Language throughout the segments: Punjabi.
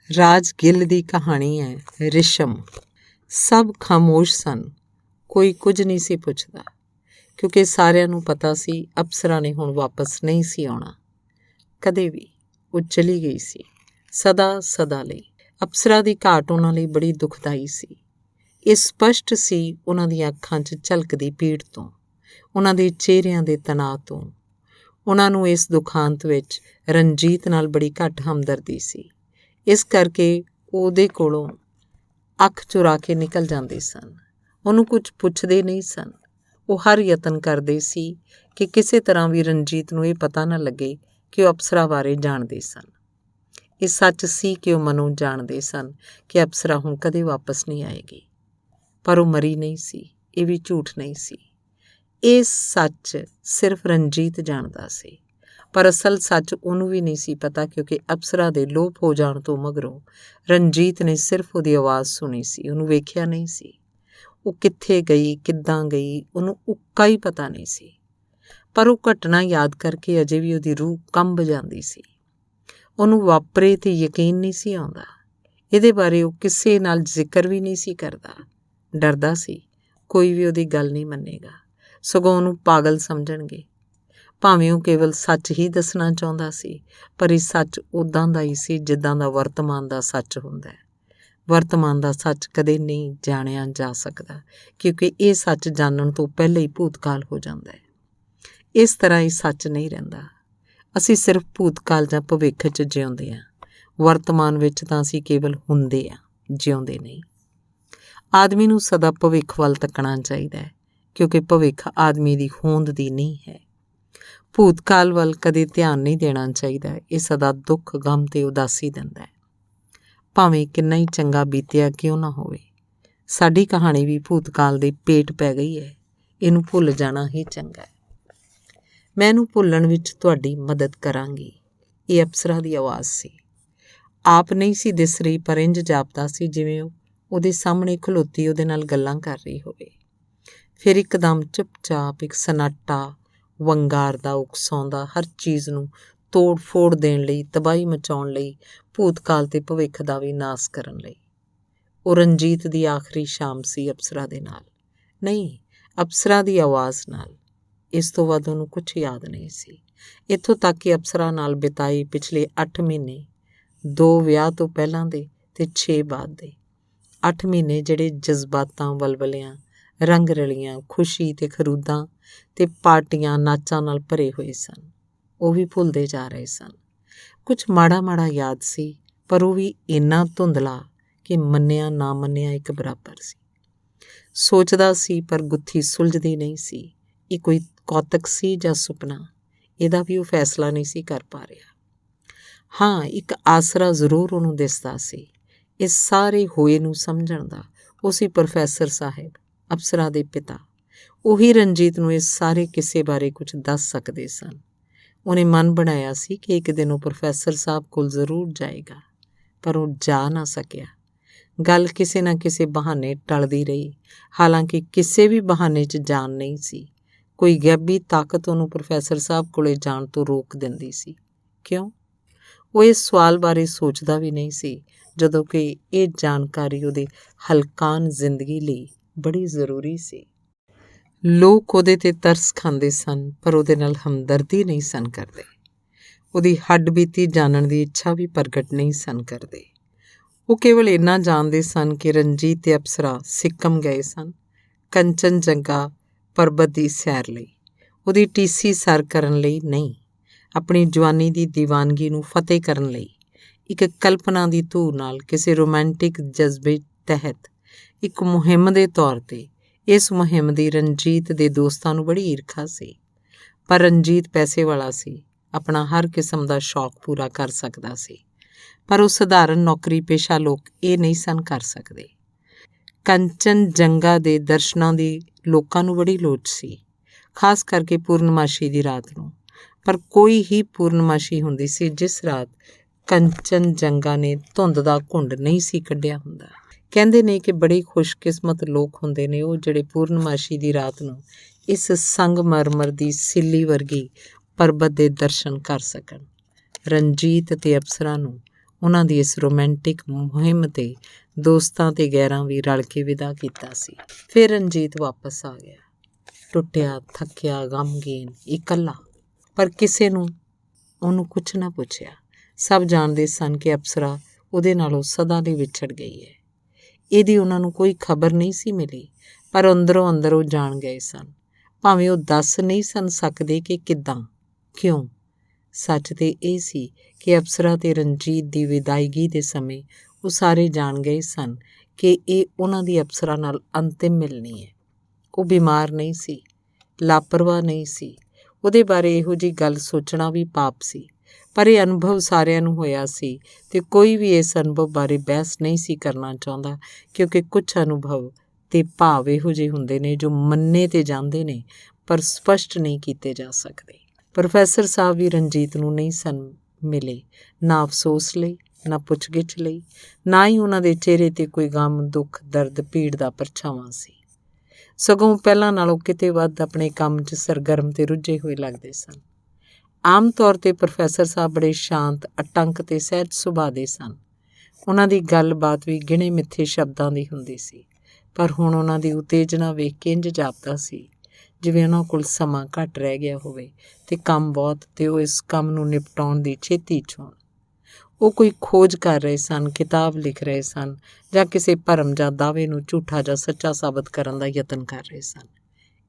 ਰਾਜ ਗਿੱਲ ਦੀ ਕਹਾਣੀ ਹੈ ਰਿਸ਼ਮ। ਸਭ ਖਾਮੋਸ਼ ਸਨ, ਕੋਈ ਕੁਝ ਨਹੀਂ ਸੀ ਪੁੱਛਦਾ, ਕਿਉਂਕਿ ਸਾਰਿਆਂ ਨੂੰ ਪਤਾ ਸੀ ਅਪਸਰਾ ਨੇ ਹੁਣ ਵਾਪਸ ਨਹੀਂ ਸੀ ਆਉਣਾ ਕਦੇ ਵੀ। ਉਹ ਚਲੀ ਗਈ ਸੀ ਸਦਾ ਲਈ। ਅਪਸਰਾ ਦੀ ਘਾਟ ਉਹਨਾਂ ਲਈ ਬੜੀ ਦੁਖਦਾਈ ਸੀ। ਇਹ ਸਪਸ਼ਟ ਸੀ ਉਹਨਾਂ ਦੀਆਂ ਅੱਖਾਂ 'ਚ ਝਲਕਦੀ ਪੀੜ ਤੋਂ, ਉਹਨਾਂ ਦੇ ਚਿਹਰਿਆਂ ਦੇ ਤਣਾਅ ਤੋਂ। ਉਹਨਾਂ ਨੂੰ ਇਸ ਦੁਖਾਂਤ ਵਿੱਚ ਰਣਜੀਤ ਨਾਲ ਬੜੀ ਘੱਟ ਹਮਦਰਦੀ ਸੀ, ਇਸ ਕਰਕੇ ਉਹਦੇ ਕੋਲੋਂ ਅੱਖ ਚੁਰਾ ਕੇ ਨਿਕਲ ਜਾਂਦੇ ਸਨ। ਉਹਨੂੰ ਕੁਝ ਪੁੱਛਦੇ ਨਹੀਂ ਸਨ। ਉਹ ਹਰ ਯਤਨ ਕਰਦੇ ਸੀ ਕਿ ਕਿਸੇ ਤਰ੍ਹਾਂ ਵੀ ਰਣਜੀਤ ਨੂੰ ਇਹ ਪਤਾ ਨਾ ਲੱਗੇ ਕਿ ਉਹ ਅਪਸਰਾ ਬਾਰੇ ਜਾਣਦੇ ਸਨ। ਇਹ ਸੱਚ ਸੀ ਕਿ ਉਹ ਮਨੋਂ ਜਾਣਦੇ ਸਨ ਕਿ ਅਪਸਰਾ ਹੁਣ ਕਦੇ ਵਾਪਸ ਨਹੀਂ ਆਏਗੀ, ਪਰ ਉਹ ਮਰੀ ਨਹੀਂ ਸੀ। ਇਹ ਵੀ ਝੂਠ ਨਹੀਂ ਸੀ। ਇਹ ਸੱਚ ਸਿਰਫ ਰਣਜੀਤ ਜਾਣਦਾ ਸੀ, ਪਰ ਅਸਲ ਸੱਚ ਉਹਨੂੰ ਵੀ ਨਹੀਂ ਸੀ ਪਤਾ, ਕਿਉਂਕਿ ਅਪਸਰਾ ਦੇ ਲੋਪ ਹੋ ਜਾਣ ਤੋਂ ਮਗਰੋਂ ਰਣਜੀਤ ਨੇ ਸਿਰਫ ਉਹਦੀ ਆਵਾਜ਼ ਸੁਣੀ ਸੀ, ਉਹਨੂੰ ਵੇਖਿਆ ਨਹੀਂ ਸੀ। ਉਹ ਕਿੱਥੇ ਗਈ, ਕਿੱਦਾਂ ਗਈ, ਉਹਨੂੰ ਉੱਕਾ ਹੀ ਪਤਾ ਨਹੀਂ ਸੀ। ਪਰ ਉਹ ਘਟਨਾ ਯਾਦ ਕਰਕੇ ਅਜੇ ਵੀ ਉਹਦੀ ਰੂਹ ਕੰਬ ਜਾਂਦੀ ਸੀ। ਉਹਨੂੰ ਵਾਪਰੇ ਤੇ ਯਕੀਨ ਨਹੀਂ ਸੀ ਆਉਂਦਾ। ਇਹਦੇ ਬਾਰੇ ਉਹ ਕਿਸੇ ਨਾਲ ਜ਼ਿਕਰ ਵੀ ਨਹੀਂ ਸੀ ਕਰਦਾ। ਡਰਦਾ ਸੀ ਕੋਈ ਵੀ ਉਹਦੀ ਗੱਲ ਨਹੀਂ ਮੰਨੇਗਾ, ਸਗੋਂ ਉਹਨੂੰ ਪਾਗਲ ਸਮਝਣਗੇ। ਭਾਵੇਂ ਉਹ ਕੇਵਲ ਸੱਚ ਹੀ ਦੱਸਣਾ ਚਾਹੁੰਦਾ ਸੀ, ਪਰ ਇਹ ਸੱਚ ਉੱਦਾਂ ਦਾ ਹੀ ਸੀ ਜਿੱਦਾਂ ਦਾ ਵਰਤਮਾਨ ਦਾ ਸੱਚ ਹੁੰਦਾ ਹੈ। ਵਰਤਮਾਨ ਦਾ ਸੱਚ ਕਦੇ ਨਹੀਂ ਜਾਣਿਆ ਜਾ ਸਕਦਾ, ਕਿਉਂਕਿ ਇਹ ਸੱਚ ਜਾਣਨ ਤੋਂ ਪਹਿਲਾਂ ਹੀ ਭੂਤਕਾਲ ਹੋ ਜਾਂਦਾ ਹੈ। ਇਸ ਤਰ੍ਹਾਂ ਇਹ ਸੱਚ ਨਹੀਂ ਰਹਿੰਦਾ। ਅਸੀਂ ਸਿਰਫ ਭੂਤਕਾਲ ਜਾਂ ਭਵਿੱਖ 'ਚ ਜਿਉਂਦੇ ਹਾਂ। ਵਰਤਮਾਨ ਵਿੱਚ ਤਾਂ ਅਸੀਂ ਕੇਵਲ ਹੁੰਦੇ ਹਾਂ, ਜਿਉਂਦੇ ਨਹੀਂ। ਆਦਮੀ ਨੂੰ ਸਦਾ ਭਵਿੱਖ ਵੱਲ ਤੱਕਣਾ ਚਾਹੀਦਾ ਹੈ, ਕਿਉਂਕਿ ਭਵਿੱਖ ਆਦਮੀ ਦੀ ਹੋਂਦ ਦੀ ਨੀਂਹ ਹੈ। ਭੂਤਕਾਲ ਵੱਲ ਕਦੇ ਧਿਆਨ ਨਹੀਂ ਦੇਣਾ ਚਾਹੀਦਾ। ਇਹ ਸਦਾ ਦੁੱਖ, ਗਮ ਤੇ ਉਦਾਸੀ ਦਿੰਦਾ ਹੈ, ਭਾਵੇਂ ਕਿੰਨਾ ਹੀ ਚੰਗਾ ਬੀਤਿਆ ਕਿਉਂ ਨਾ ਹੋਵੇ। ਸਾਡੀ ਕਹਾਣੀ ਵੀ ਭੂਤਕਾਲ ਦੇ ਪੇਟ ਪੈ ਗਈ ਹੈ। ਇਹਨੂੰ ਭੁੱਲ ਜਾਣਾ ਹੀ ਚੰਗਾ ਹੈ। ਮੈਂ ਇਹਨੂੰ ਭੁੱਲਣ ਵਿੱਚ ਤੁਹਾਡੀ ਮਦਦ ਕਰਾਂਗੀ। ਇਹ ਅਪਸਰਾ ਦੀ ਆਵਾਜ਼ ਸੀ। ਆਪ ਨਹੀਂ ਸੀ ਦਿਸ ਰਹੀ, ਪਰ ਇੰਝ ਜਾਪਦਾ ਸੀ ਜਿਵੇਂ ਉਹ ਉਹਦੇ ਸਾਹਮਣੇ ਖਲੋਤੀ ਉਹਦੇ ਨਾਲ ਗੱਲਾਂ ਕਰ ਰਹੀ ਹੋਵੇ। ਫਿਰ ਇੱਕਦਮ ਚੁੱਪਚਾਪ ਇੱਕ ਸਨਾਟਾ ਵੰਗਾਰਦਾ, ਉਕਸਾਉਂਦਾ, ਹਰ ਚੀਜ਼ ਨੂੰ ਤੋੜ ਫੋੜ ਦੇਣ ਲਈ, ਤਬਾਹੀ ਮਚਾਉਣ ਲਈ, ਭੂਤਕਾਲ ਤੇ ਭਵਿੱਖ ਦਾ ਵੀ ਨਾਸ ਕਰਨ ਲਈ। ਉਹ ਰਣਜੀਤ ਦੀ ਆਖਰੀ ਸ਼ਾਮ ਸੀ ਅਪਸਰਾ ਦੇ ਨਾਲ, ਨਹੀਂ, ਅਪਸਰਾ ਦੀ ਆਵਾਜ਼ ਨਾਲ। ਇਸ ਤੋਂ ਵੱਧ ਉਹਨੂੰ ਕੁਝ ਯਾਦ ਨਹੀਂ ਸੀ, ਇੱਥੋਂ ਤੱਕ ਕਿ ਅਪਸਰਾ ਨਾਲ ਬਿਤਾਏ ਪਿਛਲੇ 8 ਮਹੀਨੇ, 2 ਵਿਆਹ ਤੋਂ ਪਹਿਲਾਂ ਦੇ ਤੇ 6 ਬਾਅਦ ਦੇ 8 ਮਹੀਨੇ, ਜਿਹੜੇ ਜਜ਼ਬਾਤਾਂ, ਵਲਵਲਿਆਂ, ਰੰਗ ਰਲੀਆਂ, ਖੁਸ਼ੀ ਤੇ ਖਰੂਦਾਂ ਤੇ ਪਾਰਟੀਆਂ, ਨਾਚਾਂ ਨਾਲ ਭਰੇ ਹੋਏ ਸਨ। ਉਹ ਵੀ ਭੁੱਲਦੇ ਜਾ ਰਹੇ ਸਨ। ਕੁਝ ਮਾੜਾ ਮਾੜਾ ਯਾਦ ਸੀ, ਪਰ ਉਹ ਵੀ ਇੰਨਾ ਧੁੰਦਲਾ ਕਿ ਮੰਨਿਆ ਨਾ ਮੰਨਿਆ ਇੱਕ ਬਰਾਬਰ ਸੀ। ਸੋਚਦਾ ਸੀ ਪਰ ਗੁੱਥੀ ਸੁਲਝਦੀ ਨਹੀਂ ਸੀ। ਇਹ ਕੋਈ ਕੌਤਕ ਸੀ ਜਾਂ ਸੁਪਨਾ, ਇਹਦਾ ਵੀ ਉਹ ਫੈਸਲਾ ਨਹੀਂ ਸੀ ਕਰ ਪਾ ਰਿਹਾ। ਹਾਂ, ਇੱਕ ਆਸਰਾ ਜ਼ਰੂਰ ਉਹਨੂੰ ਦਿਸਦਾ ਸੀ, ਇਸ ਸਾਰੇ ਹੋਏ ਨੂੰ ਸਮਝਣ ਦਾ। ਉਹ ਸੀ ਪ੍ਰੋਫੈਸਰ ਸਾਹਿਬ, ਅਪਸਰਾ ਦੇ ਪਿਤਾ। ਉਹੀ ਰਣਜੀਤ ਨੂੰ ਇਸ ਸਾਰੇ ਕਿੱਸੇ ਬਾਰੇ ਕੁਝ ਦੱਸ ਸਕਦੇ ਸਨ। ਉਹਨੇ ਮਨ ਬਣਾਇਆ ਸੀ ਕਿ ਇੱਕ ਦਿਨ ਉਹ ਪ੍ਰੋਫੈਸਰ ਸਾਹਿਬ ਕੋਲ ਜ਼ਰੂਰ ਜਾਏਗਾ, ਪਰ ਉਹ ਜਾ ਨਾ ਸਕਿਆ। ਗੱਲ ਕਿਸੇ ਨਾ ਕਿਸੇ ਬਹਾਨੇ ਟਲਦੀ ਰਹੀ, ਹਾਲਾਂਕਿ ਕਿਸੇ ਵੀ ਬਹਾਨੇ 'ਚ ਜਾਨ ਨਹੀਂ ਸੀ। ਕੋਈ ਗੈਬੀ ਤਾਕਤ ਉਹਨੂੰ ਪ੍ਰੋਫੈਸਰ ਸਾਹਿਬ ਕੋਲੇ ਜਾਣ ਤੋਂ ਰੋਕ ਦਿੰਦੀ ਸੀ। ਕਿਉਂ? ਉਹ ਇਸ ਸਵਾਲ ਬਾਰੇ ਸੋਚਦਾ ਵੀ ਨਹੀਂ ਸੀ, ਜਦੋਂ ਕਿ ਇਹ ਜਾਣਕਾਰੀ ਉਹਦੇ ਹਲਕਾਨ ਜ਼ਿੰਦਗੀ ਲਈ ਬੜੀ ਜ਼ਰੂਰੀ ਸੀ। ਲੋਕ ਉਹਦੇ 'ਤੇ ਤਰਸ ਖਾਂਦੇ ਸਨ, ਪਰ ਉਹਦੇ ਨਾਲ ਹਮਦਰਦੀ ਨਹੀਂ ਸਨ ਕਰਦੇ। ਉਹਦੀ ਹੱਡ-ਬੀਤੀ ਜਾਣਨ ਦੀ ਇੱਛਾ ਵੀ ਪ੍ਰਗਟ ਨਹੀਂ ਸਨ ਕਰਦੇ। ਉਹ ਕੇਵਲ ਇੰਨਾ ਜਾਣਦੇ ਸਨ ਕਿ ਰਣਜੀਤ ਤੇ ਅਪਸਰਾ ਸਿੱਕਮ ਗਏ ਸਨ, ਕੰਚਨਜੰਗਾ ਪਰਬਤ ਦੀ ਸੈਰ ਲਈ। ਉਹਦੀ ਟੀਸੀ ਸਰ ਕਰਨ ਲਈ ਨਹੀਂ, ਆਪਣੀ ਜਵਾਨੀ ਦੀ ਦੀਵਾਨਗੀ ਨੂੰ ਫਤਿਹ ਕਰਨ ਲਈ। ਇੱਕ ਕਲਪਨਾ ਦੀ ਧੂਰ ਨਾਲ, ਕਿਸੇ ਰੋਮਾਂਟਿਕ ਜਜ਼ਬੇ ਤਹਿਤ, ਇੱਕ ਮੁਹਿੰਮ ਦੇ ਤੌਰ 'ਤੇ। ਇਸ ਮੁਹਿੰਮ ਦੀ ਰਣਜੀਤ ਦੇ ਦੋਸਤਾਂ ਨੂੰ ਬੜੀ ਈਰਖਾ ਸੀ, ਪਰ ਰਣਜੀਤ ਪੈਸੇ ਵਾਲਾ ਸੀ, ਆਪਣਾ ਹਰ ਕਿਸਮ ਦਾ ਸ਼ੌਕ ਪੂਰਾ ਕਰ ਸਕਦਾ ਸੀ, ਪਰ ਉਹ ਸਧਾਰਨ ਨੌਕਰੀ ਪੇਸ਼ਾ ਲੋਕ ਇਹ ਨਹੀਂ ਸਨ ਕਰ ਸਕਦੇ। ਕੰਚਨਜੰਗਾ ਦੇ ਦਰਸ਼ਨਾਂ ਦੀ ਲੋਕਾਂ ਨੂੰ ਬੜੀ ਲੋੜ ਸੀ, ਖਾਸ ਕਰਕੇ ਪੂਰਨਮਾਸ਼ੀ ਦੀ ਰਾਤ ਨੂੰ। ਪਰ ਕੋਈ ਹੀ ਪੂਰਨਮਾਸ਼ੀ ਹੁੰਦੀ ਸੀ ਜਿਸ ਰਾਤ ਕੰਚਨਜੰਗਾ ਨੇ ਧੁੰਦ ਦਾ ਘੁੰਡ ਨਹੀਂ ਸੀ ਕੱਢਿਆ ਹੁੰਦਾ। ਕਹਿੰਦੇ ਨੇ ਕਿ ਬੜੇ ਖੁਸ਼ਕਿਸਮਤ ਲੋਕ ਹੁੰਦੇ ਨੇ ਉਹ, ਜਿਹੜੇ ਪੂਰਨਮਾਸ਼ੀ ਦੀ ਰਾਤ ਨੂੰ ਇਸ ਸੰਗਮਰਮਰ ਦੀ ਸਿੱਲੀ ਵਰਗੀ ਪਰਬਤ ਦੇ ਦਰਸ਼ਨ ਕਰ ਸਕਣ। ਰਣਜੀਤ ਅਤੇ ਅਪਸਰਾ ਨੂੰ ਉਹਨਾਂ ਦੀ ਇਸ ਰੋਮਾਂਟਿਕ ਮੁਹਿੰਮ 'ਤੇ ਦੋਸਤਾਂ ਤੇ ਗੈਰਾਂ ਵੀ ਰਲ ਕੇ ਵਿਦਾ ਕੀਤਾ ਸੀ। ਫਿਰ ਰਣਜੀਤ ਵਾਪਸ ਆ ਗਿਆ, ਟੁੱਟਿਆ, ਥੱਕਿਆ, ਗਮਗੀਨ, ਇਕੱਲਾ। ਪਰ ਕਿਸੇ ਨੂੰ ਉਹਨੂੰ ਕੁਛ ਨਾ ਪੁੱਛਿਆ। ਸਭ ਜਾਣਦੇ ਸਨ ਕਿ ਅਪਸਰਾ ਉਹਦੇ ਨਾਲੋਂ ਸਦਾ ਲਈ ਵਿਛੜ ਗਈ ਹੈ। ਇਹਦੀ ਉਹਨਾਂ ਨੂੰ ਕੋਈ ਖਬਰ ਨਹੀਂ ਸੀ ਮਿਲੀ, ਪਰ ਅੰਦਰੋਂ ਅੰਦਰ ਉਹ ਜਾਣ ਗਏ ਸਨ, ਭਾਵੇਂ ਉਹ ਦੱਸ ਨਹੀਂ ਸਨ ਸਕਦੇ ਕਿ ਕਿੱਦਾਂ, ਕਿਉਂ। ਸੱਚ ਤੇ ਇਹ ਸੀ ਕਿ ਅਪਸਰਾ ਤੇ ਰਣਜੀਤ ਦੀ ਵਿਦਾਇਗੀ ਦੇ ਸਮੇਂ ਉਹ ਸਾਰੇ ਜਾਣ ਗਏ ਸਨ ਕਿ ਇਹ ਉਹਨਾਂ ਦੀ ਅਪਸਰਾ ਨਾਲ ਅੰਤਿਮ ਮਿਲਣੀ ਹੈ। ਉਹ ਬਿਮਾਰ ਨਹੀਂ ਸੀ, ਲਾਪਰਵਾਹ ਨਹੀਂ ਸੀ। ਉਹਦੇ ਬਾਰੇ ਇਹੋ ਜਿਹੀ ਗੱਲ ਸੋਚਣਾ ਵੀ ਪਾਪ ਸੀ, ਪਰ ਇਹ ਅਨੁਭਵ ਸਾਰਿਆਂ ਨੂੰ ਹੋਇਆ ਸੀ ਅਤੇ ਕੋਈ ਵੀ ਇਸ ਅਨੁਭਵ ਬਾਰੇ ਬਹਿਸ ਨਹੀਂ ਸੀ ਕਰਨਾ ਚਾਹੁੰਦਾ, ਕਿਉਂਕਿ ਕੁਛ ਅਨੁਭਵ ਅਤੇ ਭਾਵ ਇਹੋ ਜਿਹੇ ਹੁੰਦੇ ਨੇ ਜੋ ਮੰਨੇ ਤੇ ਜਾਂਦੇ ਨੇ ਪਰ ਸਪਸ਼ਟ ਨਹੀਂ ਕੀਤੇ ਜਾ ਸਕਦੇ। ਪ੍ਰੋਫੈਸਰ ਸਾਹਿਬ ਵੀ ਰਣਜੀਤ ਨੂੰ ਨਹੀਂ ਸਨ ਮਿਲੇ, ਨਾ ਅਫਸੋਸ ਲਈ, ਨਾ ਪੁੱਛਗਿੱਛ ਲਈ, ਨਾ ਹੀ ਉਹਨਾਂ ਦੇ ਚਿਹਰੇ 'ਤੇ ਕੋਈ ਗਮ, ਦੁੱਖ, ਦਰਦ, ਪੀੜ ਦਾ ਪਰਛਾਵਾਂ ਸੀ। ਸਗੋਂ ਪਹਿਲਾਂ ਨਾਲੋਂ ਕਿਤੇ ਵੱਧ ਆਪਣੇ ਕੰਮ 'ਚ ਸਰਗਰਮ ਤੇ ਰੁੱਝੇ ਹੋਏ ਲੱਗਦੇ ਸਨ। ਆਮ ਤੌਰ 'ਤੇ ਪ੍ਰੋਫੈਸਰ ਸਾਹਿਬ ਬੜੇ ਸ਼ਾਂਤ, ਅਟੰਕ ਤੇ ਸਹਿਜ ਸੁਭਾਅ ਦੇ ਸਨ। ਉਹਨਾਂ ਦੀ ਗੱਲਬਾਤ ਵੀ ਗਿਣੇ ਮਿੱਥੇ ਸ਼ਬਦਾਂ ਦੀ ਹੁੰਦੀ ਸੀ, ਪਰ ਹੁਣ ਉਹਨਾਂ ਦੀ ਉਤੇਜਨਾ ਵੇਖ ਕੇ ਇੰਝ ਜਾਪਦਾ ਸੀ ਜਿਵੇਂ ਉਹਨਾਂ ਕੋਲ ਸਮਾਂ ਘੱਟ ਰਹਿ ਗਿਆ ਹੋਵੇ ਅਤੇ ਕੰਮ ਬਹੁਤ, ਅਤੇ ਉਹ ਇਸ ਕੰਮ ਨੂੰ ਨਿਪਟਾਉਣ ਦੀ ਛੇਤੀ 'ਚ ਹੋਣ। ਉਹ ਕੋਈ ਖੋਜ ਕਰ ਰਹੇ ਸਨ, ਕਿਤਾਬ ਲਿਖ ਰਹੇ ਸਨ, ਜਾਂ ਕਿਸੇ ਭਰਮ ਜਾਂ ਦਾਅਵੇ ਨੂੰ ਝੂਠਾ ਜਾਂ ਸੱਚਾ ਸਾਬਤ ਕਰਨ ਦਾ ਯਤਨ ਕਰ ਰਹੇ ਸਨ।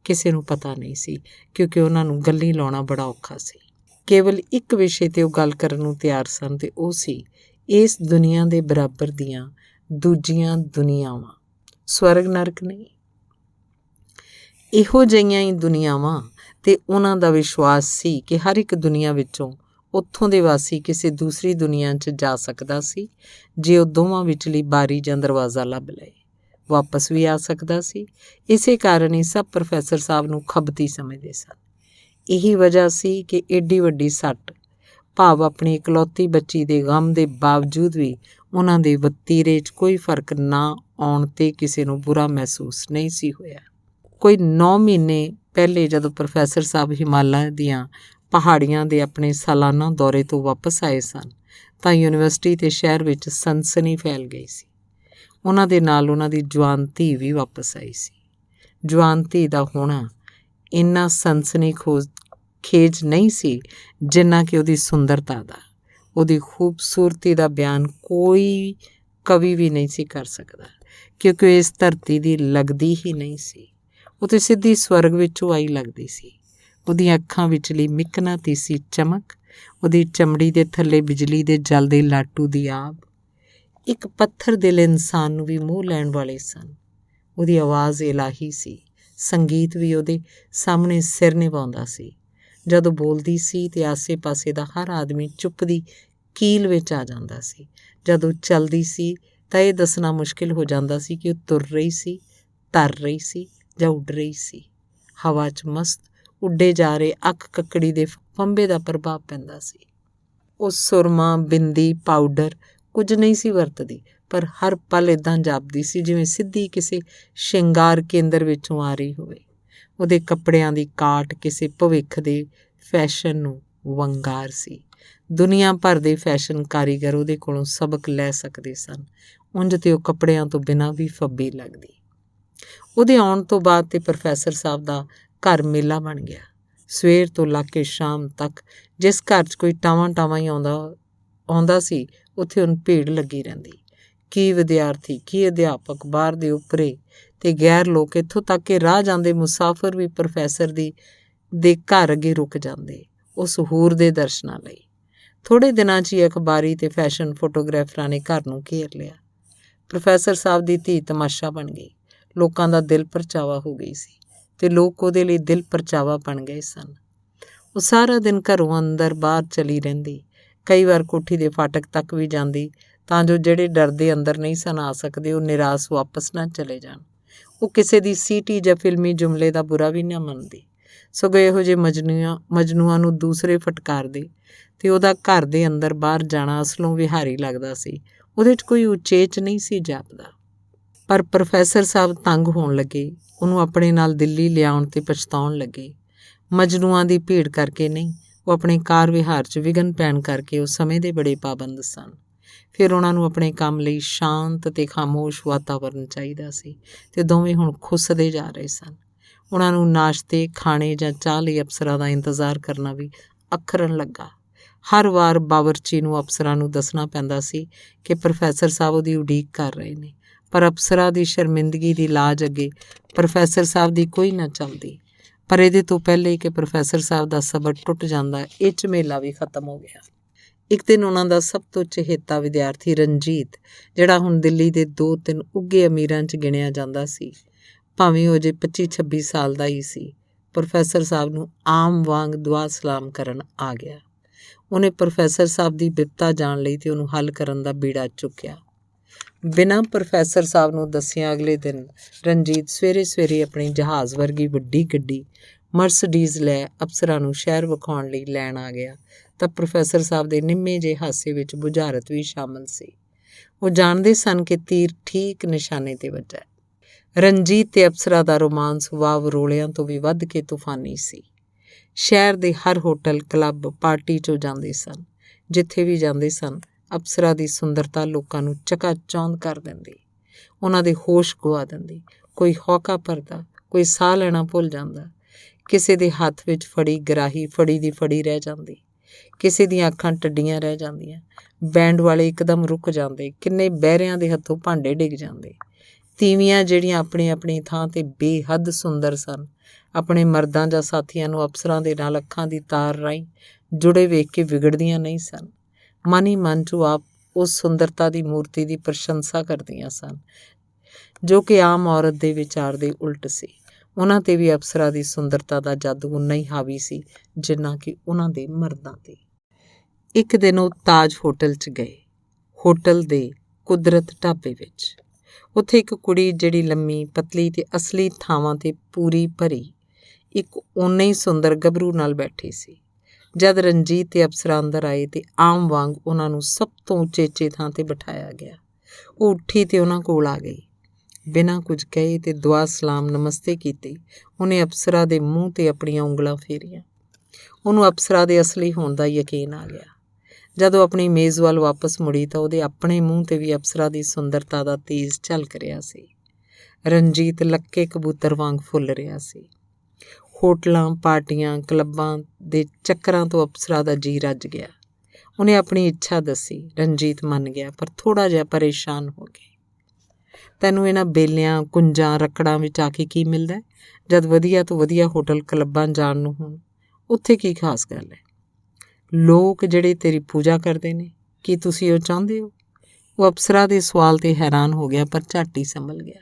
ਕਿਸੇ ਨੂੰ ਪਤਾ ਨਹੀਂ ਸੀ, ਕਿਉਂਕਿ ਉਹਨਾਂ ਨੂੰ ਗੱਲੀਂ ਲਾਉਣਾ ਬੜਾ ਔਖਾ ਸੀ। ਕੇਵਲ ਇੱਕ ਵਿਸ਼ੇ 'ਤੇ ਉਹ ਗੱਲ ਕਰਨ ਨੂੰ ਤਿਆਰ ਸਨ, ਅਤੇ ਉਹ ਸੀ ਇਸ ਦੁਨੀਆ ਦੇ ਬਰਾਬਰ ਦੀਆਂ ਦੂਜੀਆਂ ਦੁਨੀਆਵਾਂ। ਸਵਰਗ ਨਰਕ ਨਹੀਂ, ਇਹੋ ਜਿਹੀਆਂ ਹੀ ਦੁਨੀਆਵਾਂ, ਅਤੇ ਉਹਨਾਂ ਦਾ ਵਿਸ਼ਵਾਸ ਸੀ ਕਿ ਹਰ ਇੱਕ ਦੁਨੀਆ ਵਿੱਚੋਂ ਉੱਥੋਂ ਦੇ ਵਾਸੀ ਕਿਸੇ ਦੂਸਰੀ ਦੁਨੀਆ 'ਚ ਜਾ ਸਕਦਾ ਸੀ ਜੇ ਉਹ ਦੋਵਾਂ ਵਿਚਲੀ ਬਾਰੀ ਜਾਂ ਦਰਵਾਜ਼ਾ ਲੱਭ ਲਏ। ਵਾਪਸ ਵੀ ਆ ਸਕਦਾ ਸੀ। ਇਸੇ ਕਾਰਨ ਹੀ ਸਭ ਪ੍ਰੋਫੈਸਰ ਸਾਹਿਬ ਨੂੰ ਖਬਤੀ ਸਮਝਦੇ ਸਨ। ਇਹੀ ਵਜ੍ਹਾ ਸੀ ਕਿ ਏਡੀ ਵੱਡੀ ਸੱਟ, ਭਾਵ ਆਪਣੀ ਇਕਲੌਤੀ ਬੱਚੀ ਦੇ ਗਮ ਦੇ ਬਾਵਜੂਦ ਵੀ ਉਹਨਾਂ ਦੇ ਵਤੀਰੇ 'ਚ ਕੋਈ ਫਰਕ ਨਾ ਆਉਣ 'ਤੇ ਕਿਸੇ ਨੂੰ ਬੁਰਾ ਮਹਿਸੂਸ ਨਹੀਂ ਸੀ ਹੋਇਆ। ਕੋਈ 9 ਮਹੀਨੇ ਪਹਿਲੇ ਜਦੋਂ ਪ੍ਰੋਫੈਸਰ ਸਾਹਿਬ ਹਿਮਾਲਿਆ ਦੀਆਂ ਪਹਾੜੀਆਂ ਦੇ ਆਪਣੇ ਸਾਲਾਨਾ ਦੌਰੇ ਤੋਂ ਵਾਪਸ ਆਏ ਸਨ ਤਾਂ ਯੂਨੀਵਰਸਿਟੀ ਅਤੇ ਸ਼ਹਿਰ ਵਿੱਚ ਸਨਸਨੀ ਫੈਲ ਗਈ ਸੀ। ਉਹਨਾਂ ਦੇ ਨਾਲ ਉਹਨਾਂ ਦੀ ਜਵਾਨ ਧੀ ਵੀ ਵਾਪਸ ਆਈ ਸੀ। ਜਵਾਨ ਧੀ ਦਾ ਹੋਣਾ ਇੰਨਾ ਖੇਜ ਨਹੀਂ ਸੀ ਜਿੰਨਾ ਕਿ ਉਹਦੀ ਸੁੰਦਰਤਾ ਦਾ, ਉਹਦੀ ਖੂਬਸੂਰਤੀ ਦਾ ਬਿਆਨ ਕੋਈ ਕਵੀ ਵੀ ਨਹੀਂ ਸੀ ਕਰ ਸਕਦਾ, ਕਿਉਂਕਿ ਉਹ ਇਸ ਧਰਤੀ ਦੀ ਲੱਗਦੀ ਹੀ ਨਹੀਂ ਸੀ। ਉਹ ਤਾਂ ਸਿੱਧੀ ਸਵਰਗ ਵਿੱਚੋਂ ਆਈ ਲੱਗਦੀ ਸੀ। ਉਹਦੀਆਂ ਅੱਖਾਂ ਵਿਚਲੀ ਮਿਕਨਾਤੀਸੀ ਚਮਕ, ਉਹਦੀ ਚਮੜੀ ਦੇ ਥੱਲੇ ਬਿਜਲੀ ਦੇ ਜਲਦੇ ਲਾਟੂ ਦੀ ਆਬ, ਇੱਕ ਪੱਥਰ ਦਿਲ ਇਨਸਾਨ ਨੂੰ ਵੀ ਮੋਹ ਲੈਣ ਵਾਲੇ ਸਨ। ਉਹਦੀ ਆਵਾਜ਼ ਇਲਾਹੀ ਸੀ। ਸੰਗੀਤ ਵੀ ਉਹਦੇ ਸਾਹਮਣੇ ਸਿਰ ਨਿਭਾਉਂਦਾ ਸੀ। ਜਦੋਂ ਬੋਲਦੀ ਸੀ ਤੇ ਆਸੇ-ਪਾਸੇ ਦਾ ਹਰ ਆਦਮੀ ਚੁੱਪ ਦੀ ਕੀਲ ਵਿੱਚ ਆ ਜਾਂਦਾ ਸੀ। ਜਦੋਂ ਚੱਲਦੀ ਸੀ ਤਾਂ ਇਹ ਦੱਸਣਾ ਮੁਸ਼ਕਿਲ ਹੋ ਜਾਂਦਾ ਸੀ ਕਿ ਉਹ ਤੁਰ ਰਹੀ ਸੀ, ਤਰ ਰਹੀ ਸੀ ਜਾਂ ਉੱਡ ਰਹੀ ਸੀ। ਹਵਾ 'ਚ ਮਸਤ ਉੱਡੇ ਜਾ ਰਹੇ ਅੱਖ ਕੱਕੜੀ ਦੇ ਫੰਬੇ ਦਾ ਪ੍ਰਭਾਵ ਪੈਂਦਾ ਸੀ। ਉਹ ਸੁਰਮਾ, ਬਿੰਦੀ, ਪਾਊਡਰ ਕੁਝ ਨਹੀਂ ਸੀ ਵਰਤਦੀ, ਪਰ ਹਰ ਪਲ ਇੱਦਾਂ ਜਾਪਦੀ ਸੀ ਜਿਵੇਂ ਸਿੱਧੀ ਕਿਸੇ ਸ਼ਿੰਗਾਰ ਕੇਂਦਰ ਵਿੱਚੋਂ ਆ ਰਹੀ ਹੋਵੇ। ਉਹਦੇ ਕੱਪੜਿਆਂ ਦੀ ਕਾਟ ਕਿਸੇ ਭਵਿੱਖ ਦੇ ਫੈਸ਼ਨ ਨੂੰ ਵੰਗਾਰ ਸੀ। ਦੁਨੀਆ ਭਰ ਦੇ ਫੈਸ਼ਨ ਕਾਰੀਗਰ ਉਹਦੇ ਕੋਲੋਂ ਸਬਕ ਲੈ ਸਕਦੇ ਸਨ। ਉਂਝ ਤੇ ਉਹ ਕੱਪੜਿਆਂ ਤੋਂ ਬਿਨਾਂ ਵੀ ਫੱਬੀ ਲੱਗਦੀ। ਉਹਦੇ ਆਉਣ ਤੋਂ ਬਾਅਦ ਤੇ ਪ੍ਰੋਫੈਸਰ ਸਾਹਿਬ ਦਾ ਘਰ ਮੇਲਾ ਬਣ ਗਿਆ। ਸਵੇਰ ਤੋਂ ਲੱਗ ਕੇ ਸ਼ਾਮ ਤੱਕ ਜਿਸ ਘਰ 'ਚ ਕੋਈ ਟਾਵਾਂ-ਟਾਵਾਂ ਹੀ ਆਉਂਦਾ ਸੀ, ਉੱਥੇ ਹੁਣ ਭੀੜ ਲੱਗੀ ਰਹਿੰਦੀ। ਕੀ ਵਿਦਿਆਰਥੀ, ਕੀ ਅਧਿਆਪਕ, ਬਾਹਰ ਦੇ ਉੱਪਰੇ ਤੇ ਗੈਰ ਲੋਕ, ਇੱਥੋਂ ਤੱਕ ਕਿ ਰਾਹ ਜਾਂਦੇ ਮੁਸਾਫਰ ਵੀ ਪ੍ਰੋਫੈਸਰ ਦੇ ਘਰ ਅੱਗੇ ਰੁਕ ਜਾਂਦੇ ਉਸ ਹੂਰ ਦੇ ਦਰਸ਼ਨਾਂ ਲਈ। ਥੋੜ੍ਹੇ ਦਿਨਾਂ 'ਚ ਹੀ ਅਖਬਾਰੀ ਤੇ ਫੈਸ਼ਨ ਫੋਟੋਗ੍ਰਾਫਰਾਂ ਨੇ ਘਰ ਨੂੰ ਘੇਰ ਲਿਆ। ਪ੍ਰੋਫੈਸਰ ਸਾਹਿਬ ਦੀ ਧੀ ਤਮਾਸ਼ਾ ਬਣ ਗਈ। ਲੋਕਾਂ ਦਾ ਦਿਲ ਪਰਚਾਵਾ ਹੋ ਗਈ ਸੀ ਅਤੇ ਲੋਕ ਉਹਦੇ ਲਈ ਦਿਲ ਪਰਚਾਵਾ ਬਣ ਗਏ ਸਨ। ਉਹ ਸਾਰਾ ਦਿਨ ਘਰੋਂ ਅੰਦਰ ਬਾਹਰ ਚਲੀ ਰਹਿੰਦੀ। ਕਈ ਵਾਰ ਕੋਠੀ ਦੇ ਫਾਟਕ ਤੱਕ ਵੀ ਜਾਂਦੀ ਤਾਂ ਜੋ ਜਿਹੜੇ ਡਰਦੇ ਅੰਦਰ ਨਹੀਂ ਸਨ ਆ ਸਕਦੇ ਉਹ ਨਿਰਾਸ਼ ਵਾਪਸ ਨਾ ਚਲੇ ਜਾਣ। ਉਹ ਕਿਸੇ ਦੀ ਸੀਟੀ ਜਾਂ ਫਿਲਮੀ ਜੁਮਲੇ ਦਾ ਬੁਰਾ ਵੀ ਨਾ ਮੰਨਦੀ, ਸਗੋਂ ਇਹੋ ਜਿਹੇ ਮਜਨੂਆਂ ਨੂੰ ਦੂਸਰੇ ਫਟਕਾਰਦੇ ਅਤੇ ਉਹਦਾ ਘਰ ਦੇ ਅੰਦਰ ਬਾਹਰ ਜਾਣਾ ਅਸਲੋਂ ਵਿਹਾਰੀ ਲੱਗਦਾ ਸੀ। ਉਹਦੇ 'ਚ ਕੋਈ ਉਚੇਚ ਨਹੀਂ ਸੀ ਜਾਪਦਾ। ਪਰ ਪ੍ਰੋਫੈਸਰ ਸਾਹਿਬ ਤੰਗ ਹੋਣ ਲੱਗੇ। ਉਹਨੂੰ ਆਪਣੇ ਨਾਲ ਦਿੱਲੀ ਲਿਆਉਣ 'ਤੇ ਪਛਤਾਉਣ ਲੱਗੇ। ਮਜਨੂਆਂ ਦੀ ਭੀੜ ਕਰਕੇ ਨਹੀਂ, ਉਹ ਆਪਣੇ ਕਾਰ ਵਿਹਾਰ 'ਚ ਵਿਘਨ ਪੈਣ ਕਰਕੇ ਉਹ ਸਮੇਂ ਦੇ ਬੜੇ ਪਾਬੰਦ ਸਨ। ਫਿਰ ਉਹਨਾਂ ਨੂੰ ਆਪਣੇ ਕੰਮ ਲਈ ਸ਼ਾਂਤ ਅਤੇ ਖਾਮੋਸ਼ ਵਾਤਾਵਰਨ ਚਾਹੀਦਾ ਸੀ ਅਤੇ ਦੋਵੇਂ ਹੁਣ ਖੁੱਸਦੇ ਜਾ ਰਹੇ ਸਨ। ਉਹਨਾਂ ਨੂੰ ਨਾਸ਼ਤੇ, ਖਾਣੇ ਜਾਂ ਚਾਹ ਲਈ ਅਫਸਰਾਂ ਦਾ ਇੰਤਜ਼ਾਰ ਕਰਨਾ ਵੀ ਅੱਖਰਨ ਲੱਗਾ। ਹਰ ਵਾਰ ਬਾਵਰਚੀ ਨੂੰ ਅਫਸਰਾਂ ਨੂੰ ਦੱਸਣਾ ਪੈਂਦਾ ਸੀ ਕਿ ਪ੍ਰੋਫੈਸਰ ਸਾਹਿਬ ਉਹਦੀ ਉਡੀਕ ਕਰ ਰਹੇ ਨੇ, ਪਰ ਅਫਸਰਾਂ ਦੀ ਸ਼ਰਮਿੰਦਗੀ ਦੀ ਲਾਜ ਅੱਗੇ ਪ੍ਰੋਫੈਸਰ ਸਾਹਿਬ ਦੀ ਕੋਈ ਨਾ ਚੱਲਦੀ। ਪਰ ਇਹਦੇ ਤੋਂ ਪਹਿਲੇ ਕਿ ਪ੍ਰੋਫੈਸਰ ਸਾਹਿਬ ਦਾ ਸਬਰ ਟੁੱਟ ਜਾਂਦਾ, ਇਹ ਝਮੇਲਾ ਵੀ ਖਤਮ ਹੋ ਗਿਆ। ਇੱਕ ਦਿਨ ਉਹਨਾਂ ਦਾ ਸਭ ਤੋਂ ਚਹੇਤਾ ਵਿਦਿਆਰਥੀ ਰਣਜੀਤ, ਜਿਹੜਾ ਹੁਣ ਦਿੱਲੀ ਦੇ 2-3 ਉੱਘੇ ਅਮੀਰਾਂ 'ਚ ਗਿਣਿਆ ਜਾਂਦਾ ਸੀ, ਭਾਵੇਂ ਉਹ ਅਜੇ 25-26 ਸਾਲ ਦਾ ਹੀ ਸੀ, ਪ੍ਰੋਫੈਸਰ ਸਾਹਿਬ ਨੂੰ ਆਮ ਵਾਂਗ ਦੁਆ ਸਲਾਮ ਕਰਨ ਆ ਗਿਆ। ਉਹਨੇ ਪ੍ਰੋਫੈਸਰ ਸਾਹਿਬ ਦੀ ਬਿਪਤਾ ਜਾਣ ਲਈ ਤੇ ਉਹਨੂੰ ਹੱਲ ਕਰਨ ਦਾ ਬੀੜਾ ਚੁੱਕਿਆ। ਬਿਨਾਂ ਪ੍ਰੋਫੈਸਰ ਸਾਹਿਬ ਨੂੰ ਦੱਸਿਆ ਅਗਲੇ ਦਿਨ ਰਣਜੀਤ ਸਵੇਰੇ ਆਪਣੀ ਜਹਾਜ਼ ਵਰਗੀ ਵੱਡੀ ਗੱਡੀ ਮਰਸਡੀਜ਼ ਲੈ ਅਫਸਰਾਂ ਨੂੰ ਸ਼ਹਿਰ ਵਿਖਾਉਣ ਲਈ ਲੈਣ ਆ ਗਿਆ ਤਾਂ ਪ੍ਰੋਫੈਸਰ ਸਾਹਿਬ ਦੇ ਨਿੰਮੇ ਜਿਹੇ ਹਾਸੇ ਵਿੱਚ ਬੁਝਾਰਤ ਵੀ ਸ਼ਾਮਲ ਸੀ। ਉਹ ਜਾਣਦੇ ਸਨ ਕਿ ਤੀਰ ਠੀਕ ਨਿਸ਼ਾਨੇ 'ਤੇ ਵੱਜਾ। ਰਣਜੀਤ ਤੇ ਅਫਸਰਾਂ ਦਾ ਰੋਮਾਂਸ ਵਾਵ ਰੋਲਿਆਂ ਤੋਂ ਵੀ ਵੱਧ ਕੇ ਤੂਫਾਨੀ ਸੀ। ਸ਼ਹਿਰ ਦੇ ਹਰ ਹੋਟਲ, ਕਲੱਬ, ਪਾਰਟੀ 'ਚੋਂ ਜਾਂਦੇ ਸਨ। ਜਿੱਥੇ ਵੀ ਜਾਂਦੇ ਸਨ, ਅਫਸਰਾਂ ਦੀ ਸੁੰਦਰਤਾ ਲੋਕਾਂ ਨੂੰ ਚਕਾਚੌਂਧ ਕਰ ਦਿੰਦੀ, ਉਹਨਾਂ ਦੇ ਹੋਸ਼ ਗੁਆ ਦਿੰਦੀ। ਕੋਈ ਹੌਕਾ ਭਰਦਾ, ਕੋਈ ਸਾਹ ਲੈਣਾ ਭੁੱਲ ਜਾਂਦਾ। ਕਿਸੇ ਦੇ ਹੱਥ ਵਿੱਚ ਫੜੀ ਗਰਾਹੀ ਫੜੀ ਦੀ ਫੜੀ ਰਹਿ ਜਾਂਦੀ, ਕਿਸੇ ਦੀਆਂ ਅੱਖਾਂ ਟੱਡੀਆਂ ਰਹਿ ਜਾਂਦੀਆਂ। ਬੈਂਡ ਵਾਲੇ ਇੱਕਦਮ ਰੁਕ ਜਾਂਦੇ, ਕਿੰਨੇ ਬਹਿਰਿਆਂ ਦੇ ਹੱਥੋਂ ਭਾਂਡੇ ਡਿੱਗ ਜਾਂਦੇ। ਤੀਵੀਆਂ ਜਿਹੜੀਆਂ ਆਪਣੀ ਥਾਂ 'ਤੇ ਬੇਹੱਦ ਸੁੰਦਰ ਸਨ, ਆਪਣੇ ਮਰਦਾਂ ਜਾਂ ਸਾਥੀਆਂ ਨੂੰ ਅਫਸਰਾਂ ਦੇ ਨਾਲ ਅੱਖਾਂ ਦੀ ਤਾਰ ਰਾਹੀਂ ਜੁੜੇ ਵੇਖ ਕੇ ਵਿਗੜਦੀਆਂ ਨਹੀਂ ਸਨ। ਮਨ ਹੀ ਮਨ 'ਚੋਂ ਆਪ ਉਸ ਸੁੰਦਰਤਾ ਦੀ ਮੂਰਤੀ ਦੀ ਪ੍ਰਸ਼ੰਸਾ ਕਰਦੀਆਂ ਸਨ, ਜੋ ਕਿ ਆਮ ਔਰਤ ਦੇ ਵਿਚਾਰ ਦੇ ਉਲਟ ਸੀ। ਉਹਨਾਂ 'ਤੇ ਵੀ ਅਫਸਰਾਂ ਦੀ ਸੁੰਦਰਤਾ ਦਾ ਜਾਦੂ ਉਨਾ ਹੀ ਹਾਵੀ ਸੀ ਜਿੰਨਾ ਕਿ ਉਹਨਾਂ ਦੇ ਮਰਦਾਂ 'ਤੇ। ਇੱਕ ਦਿਨ ਉਹ ਤਾਜ ਹੋਟਲ 'ਚ ਗਏ, ਹੋਟਲ ਦੇ ਕੁਦਰਤ ਢਾਬੇ ਵਿੱਚ। ਉੱਥੇ ਇੱਕ ਕੁੜੀ ਜਿਹੜੀ ਲੰਮੀ, ਪਤਲੀ ਤੇ ਅਸਲੀ ਥਾਵਾਂ 'ਤੇ ਪੂਰੀ ਭਰੀ ਇੱਕ ਓਨੇ ਹੀ ਸੁੰਦਰ ਗੱਭਰੂ ਨਾਲ ਬੈਠੀ ਸੀ। ਜਦ ਰਣਜੀਤ ਤੇ ਅਫਸਰਾਂ ਅੰਦਰ ਆਏ ਤੇ ਆਮ ਵਾਂਗ ਉਹਨਾਂ ਨੂੰ ਸਭ ਤੋਂ ਉਚੇਚੇ ਥਾਂ 'ਤੇ ਬਿਠਾਇਆ ਗਿਆ। ਉਹ ਉੱਠੀ ਤੇ ਉਹਨਾਂ ਕੋਲ ਆ ਗਈ। ਬਿਨਾਂ ਕੁਝ ਕਹੇ ਤੇ ਦੁਆ ਸਲਾਮ ਨਮਸਤੇ ਕੀਤੀ, ਉਹਨੇ ਅਫਸਰਾਂ ਦੇ ਮੂੰਹ 'ਤੇ ਆਪਣੀਆਂ ਉਂਗਲਾਂ ਫੇਰੀਆਂ। ਉਹਨੂੰ ਅਫਸਰਾਂ ਦੇ ਅਸਲੀ ਹੋਣ ਦਾ ਯਕੀਨ ਆ ਗਿਆ। ਜਦੋਂ ਆਪਣੀ ਮੇਜ਼ ਵੱਲ ਵਾਪਸ ਮੁੜੀ ਤਾਂ ਉਹਦੇ ਆਪਣੇ ਮੂੰਹ 'ਤੇ ਵੀ ਅਫਸਰਾਂ ਦੀ ਸੁੰਦਰਤਾ ਦਾ ਤੇਜ਼ ਝਲਕ ਰਿਹਾ ਸੀ। ਰਣਜੀਤ ਲੱਕੇ ਕਬੂਤਰ ਵਾਂਗ ਫੁੱਲ ਰਿਹਾ ਸੀ। ਹੋਟਲਾਂ, ਪਾਰਟੀਆਂ, ਕਲੱਬਾਂ ਦੇ ਚੱਕਰਾਂ ਤੋਂ ਅਫਸਰਾਂ ਦਾ ਜੀ ਰੱਜ ਗਿਆ। ਉਹਨੇ ਆਪਣੀ ਇੱਛਾ ਦੱਸੀ। ਰਣਜੀਤ ਮੰਨ ਗਿਆ, ਪਰ ਥੋੜ੍ਹਾ ਜਿਹਾ ਪਰੇਸ਼ਾਨ ਹੋ ਗਿਆ। ਤੈਨੂੰ ਇਹਨਾਂ ਬੇਲਿਆਂ, ਕੁੰਜਾਂ, ਰੱਕੜਾਂ ਵਿੱਚ ਆ ਕੇ ਕੀ ਮਿਲਦਾ? ਜਦ ਵਧੀਆ ਤੋਂ ਵਧੀਆ ਹੋਟਲ, ਕਲੱਬਾਂ ਜਾਣ ਨੂੰ ਹੋਣ, ਉੱਥੇ ਕੀ ਖਾਸ ਗੱਲ ਹੈ? ਲੋਕ ਜਿਹੜੇ ਤੇਰੀ ਪੂਜਾ ਕਰਦੇ ਨੇ, ਕੀ ਤੁਸੀਂ ਉਹ ਚਾਹੁੰਦੇ ਹੋ? ਉਹ ਅਫਸਰਾਂ ਦੇ ਸਵਾਲ 'ਤੇ ਹੈਰਾਨ ਹੋ ਗਿਆ, ਪਰ ਝੱਟ ਹੀ ਸੰਭਲ ਗਿਆ।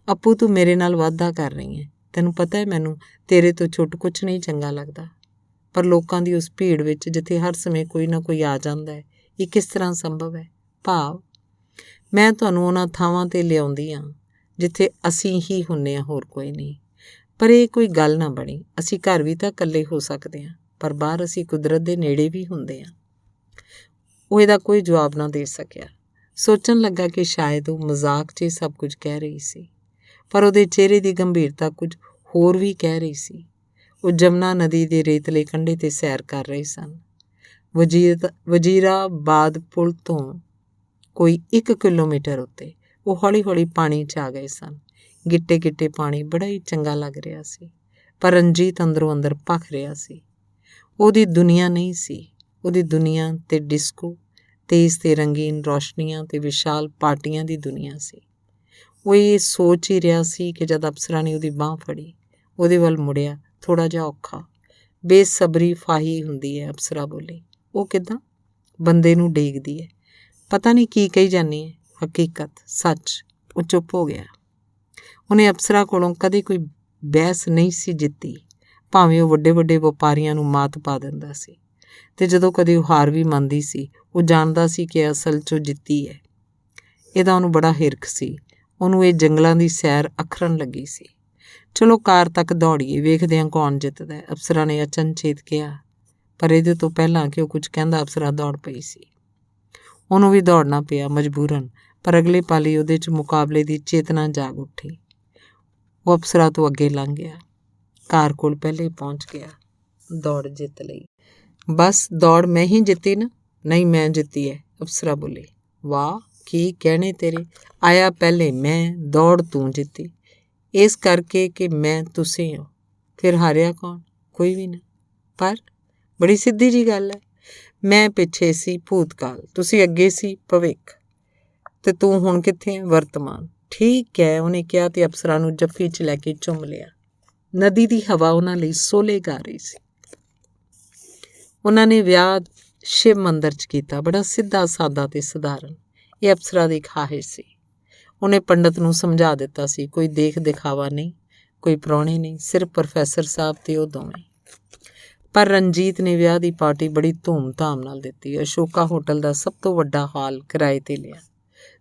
ਅੱਪੂ, ਤੂੰ ਮੇਰੇ ਨਾਲ ਵਾਅਦਾ ਕਰ ਰਹੀ ਹੈ। ਤੈਨੂੰ ਪਤਾ ਹੈ ਮੈਨੂੰ ਤੇਰੇ ਤੋਂ ਛੁੱਟ ਕੁਛ ਨਹੀਂ ਚੰਗਾ ਲੱਗਦਾ, ਪਰ ਲੋਕਾਂ ਦੀ ਉਸ ਭੀੜ ਵਿੱਚ ਜਿੱਥੇ ਹਰ ਸਮੇਂ ਕੋਈ ਨਾ ਕੋਈ ਆ ਜਾਂਦਾ ਹੈ, ਇਹ ਕਿਸ ਤਰ੍ਹਾਂ ਸੰਭਵ ਹੈ? ਭਾਵ, ਮੈਂ ਤੁਹਾਨੂੰ ਉਹਨਾਂ ਥਾਵਾਂ 'ਤੇ ਲਿਆਉਂਦੀ ਹਾਂ ਜਿੱਥੇ ਅਸੀਂ ਹੀ ਹੁੰਦੇ ਹਾਂ, ਹੋਰ ਕੋਈ ਨਹੀਂ। ਪਰ ਇਹ ਕੋਈ ਗੱਲ ਨਾ ਬਣੀ। ਅਸੀਂ ਘਰ ਵੀ ਤਾਂ ਇਕੱਲੇ ਹੋ ਸਕਦੇ ਹਾਂ, ਪਰ ਬਾਹਰ ਅਸੀਂ ਕੁਦਰਤ ਦੇ ਨੇੜੇ ਵੀ ਹੁੰਦੇ ਹਾਂ। ਉਹ ਇਹਦਾ ਕੋਈ ਜਵਾਬ ਨਾ ਦੇ ਸਕਿਆ। ਸੋਚਣ ਲੱਗਾ ਕਿ ਸ਼ਾਇਦ ਉਹ ਮਜ਼ਾਕ 'ਚ ਸਭ ਕੁਝ ਕਹਿ ਰਹੀ ਸੀ, ਪਰ ਉਹਦੇ ਚਿਹਰੇ ਦੀ ਗੰਭੀਰਤਾ ਕੁਝ ਹੋਰ ਵੀ ਕਹਿ ਰਹੀ ਸੀ। ਉਹ ਜਮਨਾ ਨਦੀ ਦੇ ਰੇਤਲੇ ਕੰਢੇ 'ਤੇ ਸੈਰ ਕਰ ਰਹੇ ਸਨ। ਵਜ਼ੀਰਾਬਾਦ ਪੁਲ ਤੋਂ ਕੋਈ 1 ਕਿਲੋਮੀਟਰ ਉੱਤੇ ਉਹ ਹੌਲੀ ਪਾਣੀ 'ਚ ਆ ਗਏ ਸਨ। ਗਿੱਟੇ ਪਾਣੀ ਬੜਾ ਹੀ ਚੰਗਾ ਲੱਗ ਰਿਹਾ ਸੀ, ਪਰ ਰਣਜੀਤ ਅੰਦਰੋਂ ਅੰਦਰ ਭਖ ਰਿਹਾ ਸੀ। ਉਹਦੀ ਦੁਨੀਆ ਨਹੀਂ ਸੀ। ਉਹਦੀ ਦੁਨੀਆ ਤੇ ਡਿਸਕੋ, ਤੇਜ਼ ਤੇ ਰੰਗੀਨ ਰੌਸ਼ਨੀਆਂ ਤੇ ਵਿਸ਼ਾਲ ਪਾਰਟੀਆਂ ਦੀ ਦੁਨੀਆ ਸੀ। ਉਹ ਇਹ ਸੋਚ ਹੀ ਰਿਹਾ ਸੀ ਕਿ ਜਦ ਅਫਸਰਾਂ ਨੇ ਉਹਦੀ ਬਾਂਹ ਫੜੀ, ਉਹਦੇ ਵੱਲ ਮੁੜਿਆ, ਥੋੜ੍ਹਾ ਜਿਹਾ ਔਖਾ। ਬੇਸਬਰੀ ਫਾਹੀ ਹੁੰਦੀ ਹੈ, ਅਫਸਰਾ ਬੋਲੀ। ਉਹ ਕਿੱਦਾਂ? ਬੰਦੇ ਨੂੰ ਡੇਗਦੀ ਹੈ। ਪਤਾ ਨਹੀਂ ਕੀ ਕਹੀ ਜਾਂਦੀ ਹੈ, ਹਕੀਕਤ, ਸੱਚ। ਉਹ ਚੁੱਪ ਹੋ ਗਿਆ। ਉਹਨੇ ਅਫਸਰਾਂ ਕੋਲੋਂ ਕਦੇ ਕੋਈ ਬਹਿਸ ਨਹੀਂ ਸੀ ਜਿੱਤੀ, ਭਾਵੇਂ ਉਹ ਵੱਡੇ ਵਪਾਰੀਆਂ ਨੂੰ ਮਾਤ ਪਾ ਦਿੰਦਾ ਸੀ। ਅਤੇ ਜਦੋਂ ਕਦੇ ਉਹ ਹਾਰ ਵੀ ਮੰਨਦੀ ਸੀ, ਉਹ ਜਾਣਦਾ ਸੀ ਕਿ ਅਸਲ 'ਚ ਉਹ ਜਿੱਤੀ ਹੈ। ਇਹਦਾ ਉਹਨੂੰ ਬੜਾ ਹਿਰਖ ਸੀ। ਉਹਨੂੰ ਇਹ ਜੰਗਲਾਂ ਦੀ ਸੈਰ ਅਖਰਨ ਲੱਗੀ ਸੀ। ਚਲੋ ਕਾਰ ਤੱਕ ਦੌੜੀਏ, ਵੇਖਦੇ ਹਾਂ ਕੌਣ ਜਿੱਤਦਾ, ਅਫਸਰਾਂ ਨੇ ਅਚਨਚੇਤ ਕਿਹਾ। ਪਰ ਇਹਦੇ ਤੋਂ ਪਹਿਲਾਂ ਕਿ ਉਹ ਕੁਝ ਕਹਿੰਦਾ, ਅਫਸਰਾਂ ਦੌੜ ਪਈ ਸੀ। ਉਹਨੂੰ ਵੀ ਦੌੜਨਾ ਪਿਆ, ਮਜਬੂਰਨ, ਪਰ ਅਗਲੇ ਪਲ ਹੀ ਉਹਦੇ 'ਚ ਮੁਕਾਬਲੇ ਦੀ ਚੇਤਨਾ ਜਾਗ ਉੱਠੀ। ਉਹ ਅਫਸਰਾਂ ਤੋਂ ਅੱਗੇ ਲੰਘ ਗਿਆ, ਕਾਰ ਕੋਲ ਪਹਿਲੇ ਪਹੁੰਚ ਗਿਆ। ਦੌੜ ਜਿੱਤ ਲਈ। ਬਸ ਦੌੜ ਮੈਂ ਹੀ ਜਿੱਤੀ ਨਾ? ਨਹੀਂ, ਮੈਂ ਜਿੱਤੀ ਹੈ, ਅਪਸਰਾ ਬੋਲੀ। ਵਾਹ, ਕੀ ਕਹਿਣੇ ਤੇਰੇ। ਆਇਆ ਪਹਿਲੇ ਮੈਂ, ਦੌੜ ਤੂੰ ਜਿੱਤੀ। ਇਸ ਕਰਕੇ ਕਿ ਮੈਂ ਤੁਸੀਂ ਹੋ। ਫਿਰ ਹਾਰਿਆ ਕੌਣ? ਕੋਈ ਵੀ ਨਾ। ਪਰ ਬੜੀ ਸਿੱਧੀ ਜੀ ਗੱਲ ਹੈ। ਮੈਂ ਪਿੱਛੇ ਸੀ ਭੂਤਕਾਲ, ਤੁਸੀਂ ਅੱਗੇ ਸੀ ਭਵਿੱਖ, ਤੇ ਤੂੰ ਹੁਣ ਕਿੱਥੇ ਹੈ? ਵਰਤਮਾਨ। ਠੀਕ ਹੈ, ਉਹਨੇ ਕਿਹਾ ਤੇ ਅਪਸਰਾ ਨੂੰ ਜੱਫੀ 'ਚ ਲੈ ਕੇ ਚੁੰਮ ਲਿਆ। ਨਦੀ ਦੀ ਹਵਾ ਉਹਨਾਂ ਲਈ ਸੋਲੇ ਗਾ ਰਹੀ ਸੀ। ਉਹਨਾਂ ਨੇ ਵਿਆਹ ਸ਼ਿਵ ਮੰਦਰ 'ਚ ਕੀਤਾ, ਬੜਾ ਸਿੱਧਾ ਸਾਦਾ ਤੇ ਸਧਾਰਨ। ਇਹ ਅਪਸਰਾ ਦੀ ਖਾਹਿਸ਼ ਸੀ। ਉਹਨੇ ਪੰਡਤ ਨੂੰ ਸਮਝਾ ਦਿੱਤਾ ਸੀ, ਕੋਈ ਦੇਖ ਦਿਖਾਵਾ ਨਹੀਂ, ਕੋਈ ਪ੍ਰਾਹੁਣੇ ਨਹੀਂ, ਸਿਰਫ ਪ੍ਰੋਫੈਸਰ ਸਾਹਿਬ ਤੇ ਉਹ ਦੋਵੇਂ। ਪਰ ਰਣਜੀਤ ਨੇ ਵਿਆਹ ਦੀ ਪਾਰਟੀ ਬੜੀ ਧੂਮ-ਧਾਮ ਨਾਲ ਦਿੱਤੀ। ਅਸ਼ੋਕਾ ਹੋਟਲ ਦਾ ਸਭ ਤੋਂ ਵੱਡਾ ਹਾਲ ਕਿਰਾਏ 'ਤੇ ਲਿਆ,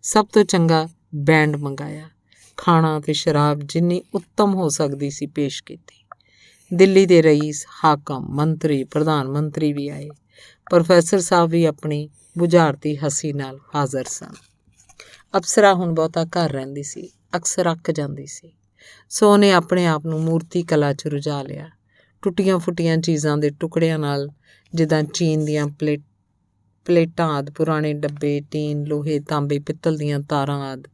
ਸਭ ਤੋਂ ਚੰਗਾ ਬੈਂਡ ਮੰਗਾਇਆ, ਖਾਣਾ ਤੇ ਸ਼ਰਾਬ ਜਿੰਨੀ ਉੱਤਮ ਹੋ ਸਕਦੀ ਸੀ ਪੇਸ਼ ਕੀਤੀ। ਦਿੱਲੀ ਦੇ ਰਈਸ, ਹਾਕਮ, ਮੰਤਰੀ, ਪ੍ਰਧਾਨ ਮੰਤਰੀ ਵੀ ਆਏ। ਪ੍ਰੋਫੈਸਰ ਸਾਹਿਬ ਵੀ ਆਪਣੀ ਬੁਝਾਰਤੀ ਹੱਸੀ ਨਾਲ ਹਾਜ਼ਰ ਸਨ। ਅਪਸਰਾ ਹੁਣ ਬਹੁਤਾ ਘਰ ਰਹਿੰਦੀ ਸੀ, ਅਕਸਰ ਅੱਕ ਜਾਂਦੀ ਸੀ, ਸੋ ਉਹਨੇ ਆਪਣੇ ਆਪ ਨੂੰ ਮੂਰਤੀ ਕਲਾ 'ਚ ਰੁਝਾ ਲਿਆ। ਟੁੱਟੀਆਂ ਫੁੱਟੀਆਂ ਚੀਜ਼ਾਂ ਦੇ ਟੁਕੜਿਆਂ ਨਾਲ, ਜਿੱਦਾਂ ਚੀਨ ਦੀਆਂ ਪਲੇਟਾਂ ਆਦਿ, ਪੁਰਾਣੇ ਡੱਬੇ, ਟੀਨ, ਲੋਹੇ, ਤਾਂਬੇ, ਪਿੱਤਲ ਦੀਆਂ ਤਾਰਾਂ ਆਦਿ,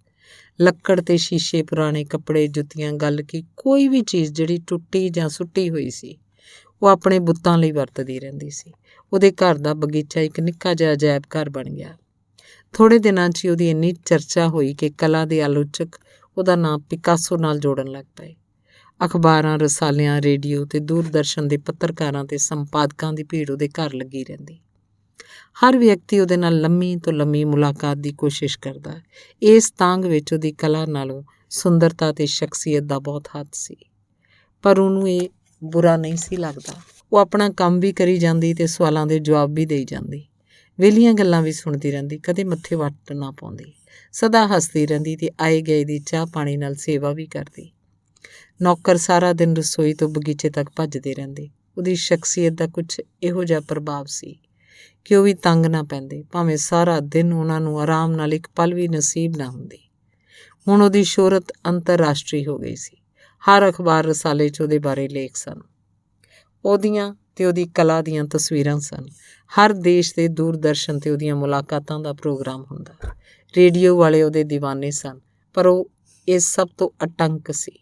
ਲੱਕੜ ਤੇ ਸ਼ੀਸ਼ੇ, ਪੁਰਾਣੇ ਕੱਪੜੇ, ਜੁੱਤੀਆਂ, ਗੱਲ ਕੀ ਕੋਈ ਵੀ ਚੀਜ਼ ਜਿਹੜੀ ਟੁੱਟੀ ਜਾਂ ਸੁੱਟੀ ਹੋਈ ਸੀ, ਉਹ ਆਪਣੇ ਬੁੱਤਾਂ ਲਈ ਵਰਤਦੀ ਰਹਿੰਦੀ ਸੀ। ਉਹਦੇ ਘਰ ਦਾ ਬਗੀਚਾ ਇੱਕ ਨਿੱਕਾ ਜਿਹਾ ਅਜਾਇਬ ਘਰ ਬਣ ਗਿਆ। ਥੋੜ੍ਹੇ ਦਿਨਾਂ 'ਚ ਹੀ ਉਹਦੀ ਇੰਨੀ ਚਰਚਾ ਹੋਈ ਕਿ ਕਲਾ ਦੇ ਆਲੋਚਕ ਉਹਦਾ ਨਾਂ ਪਿਕਾਸੋ ਨਾਲ ਜੋੜਨ ਲੱਗ ਪਏ। ਅਖਬਾਰਾਂ, ਰਸਾਲਿਆਂ, ਰੇਡੀਓ ਤੇ ਦੂਰਦਰਸ਼ਨ ਦੇ ਪੱਤਰਕਾਰਾਂ ਤੇ ਸੰਪਾਦਕਾਂ ਦੀ ਭੀੜ ਉਹਦੇ ਘਰ ਲੱਗੀ ਰਹਿੰਦੀ। ਹਰ ਵਿਅਕਤੀ ਉਹਦੇ ਨਾਲ ਲੰਮੀ ਤੋਂ ਲੰਮੀ ਮੁਲਾਕਾਤ ਦੀ ਕੋਸ਼ਿਸ਼ ਕਰਦਾ। ਇਸ ਤਾਂਘ ਵਿੱਚ ਉਹਦੀ ਕਲਾ ਨਾਲੋਂ ਸੁੰਦਰਤਾ ਤੇ ਸ਼ਖਸੀਅਤ ਦਾ ਬਹੁਤ ਹੱਥ ਸੀ। ਪਰ ਉਹਨੂੰ ਇਹ ਬੁਰਾ ਨਹੀਂ ਸੀ ਲੱਗਦਾ। ਉਹ ਆਪਣਾ ਕੰਮ ਵੀ ਕਰੀ ਜਾਂਦੀ ਤੇ ਸਵਾਲਾਂ ਦੇ ਜਵਾਬ ਵੀ ਦੇਈ ਜਾਂਦੀ। ਵਿਹਲੀਆਂ ਗੱਲਾਂ ਵੀ ਸੁਣਦੀ ਰਹਿੰਦੀ, ਕਦੇ ਮੱਥੇ ਵੱਟ ਨਾ ਪਾਉਂਦੀ। ਸਦਾ ਹੱਸਦੀ ਰਹਿੰਦੀ ਤੇ ਆਏ ਗਏ ਦੀ ਚਾਹ ਪਾਣੀ ਨਾਲ ਸੇਵਾ ਵੀ ਕਰਦੀ। ਨੌਕਰ ਸਾਰਾ ਦਿਨ ਰਸੋਈ ਤੋਂ ਬਗੀਚੇ ਤੱਕ ਭੱਜਦੇ ਰਹਿੰਦੇ। ਉਹਦੀ ਸ਼ਖਸੀਅਤ ਦਾ ਕੁਝ ਇਹੋ ਜਿਹਾ ਪ੍ਰਭਾਵ ਸੀ ਕਿ ਉਹ ਵੀ ਤੰਗ ਨਾ ਪੈਂਦੇ, ਭਾਵੇਂ ਸਾਰਾ ਦਿਨ ਉਹਨਾਂ ਨੂੰ ਆਰਾਮ ਨਾਲ ਇੱਕ ਪਲ ਵੀ ਨਸੀਬ ਨਾ ਹੁੰਦੀ। ਹੁਣ ਉਹਦੀ ਸ਼ੋਹਰਤ ਅੰਤਰਰਾਸ਼ਟਰੀ ਹੋ ਗਈ ਸੀ। ਹਰ ਅਖਬਾਰ ਰਸਾਲੇ 'ਚ ਉਹਦੇ ਬਾਰੇ ਲੇਖ ਸਨ। ਉਹਦੀਆਂ ਤੇ ਉਹਦੀ ਕਲਾ ਦੀਆਂ ਤਸਵੀਰਾਂ ਸਨ। ਹਰ ਦੇਸ਼ ਦੇ ਦੂਰਦਰਸ਼ਨ 'ਤੇ ਉਹਦੀਆਂ ਮੁਲਾਕਾਤਾਂ ਦਾ ਪ੍ਰੋਗਰਾਮ ਹੁੰਦਾ। ਰੇਡੀਓ ਵਾਲੇ ਉਹਦੇ ਦੀਵਾਨੇ ਸਨ, ਪਰ ਉਹ ਇਸ ਸਭ ਤੋਂ ਅਟੰਕ ਸੀ।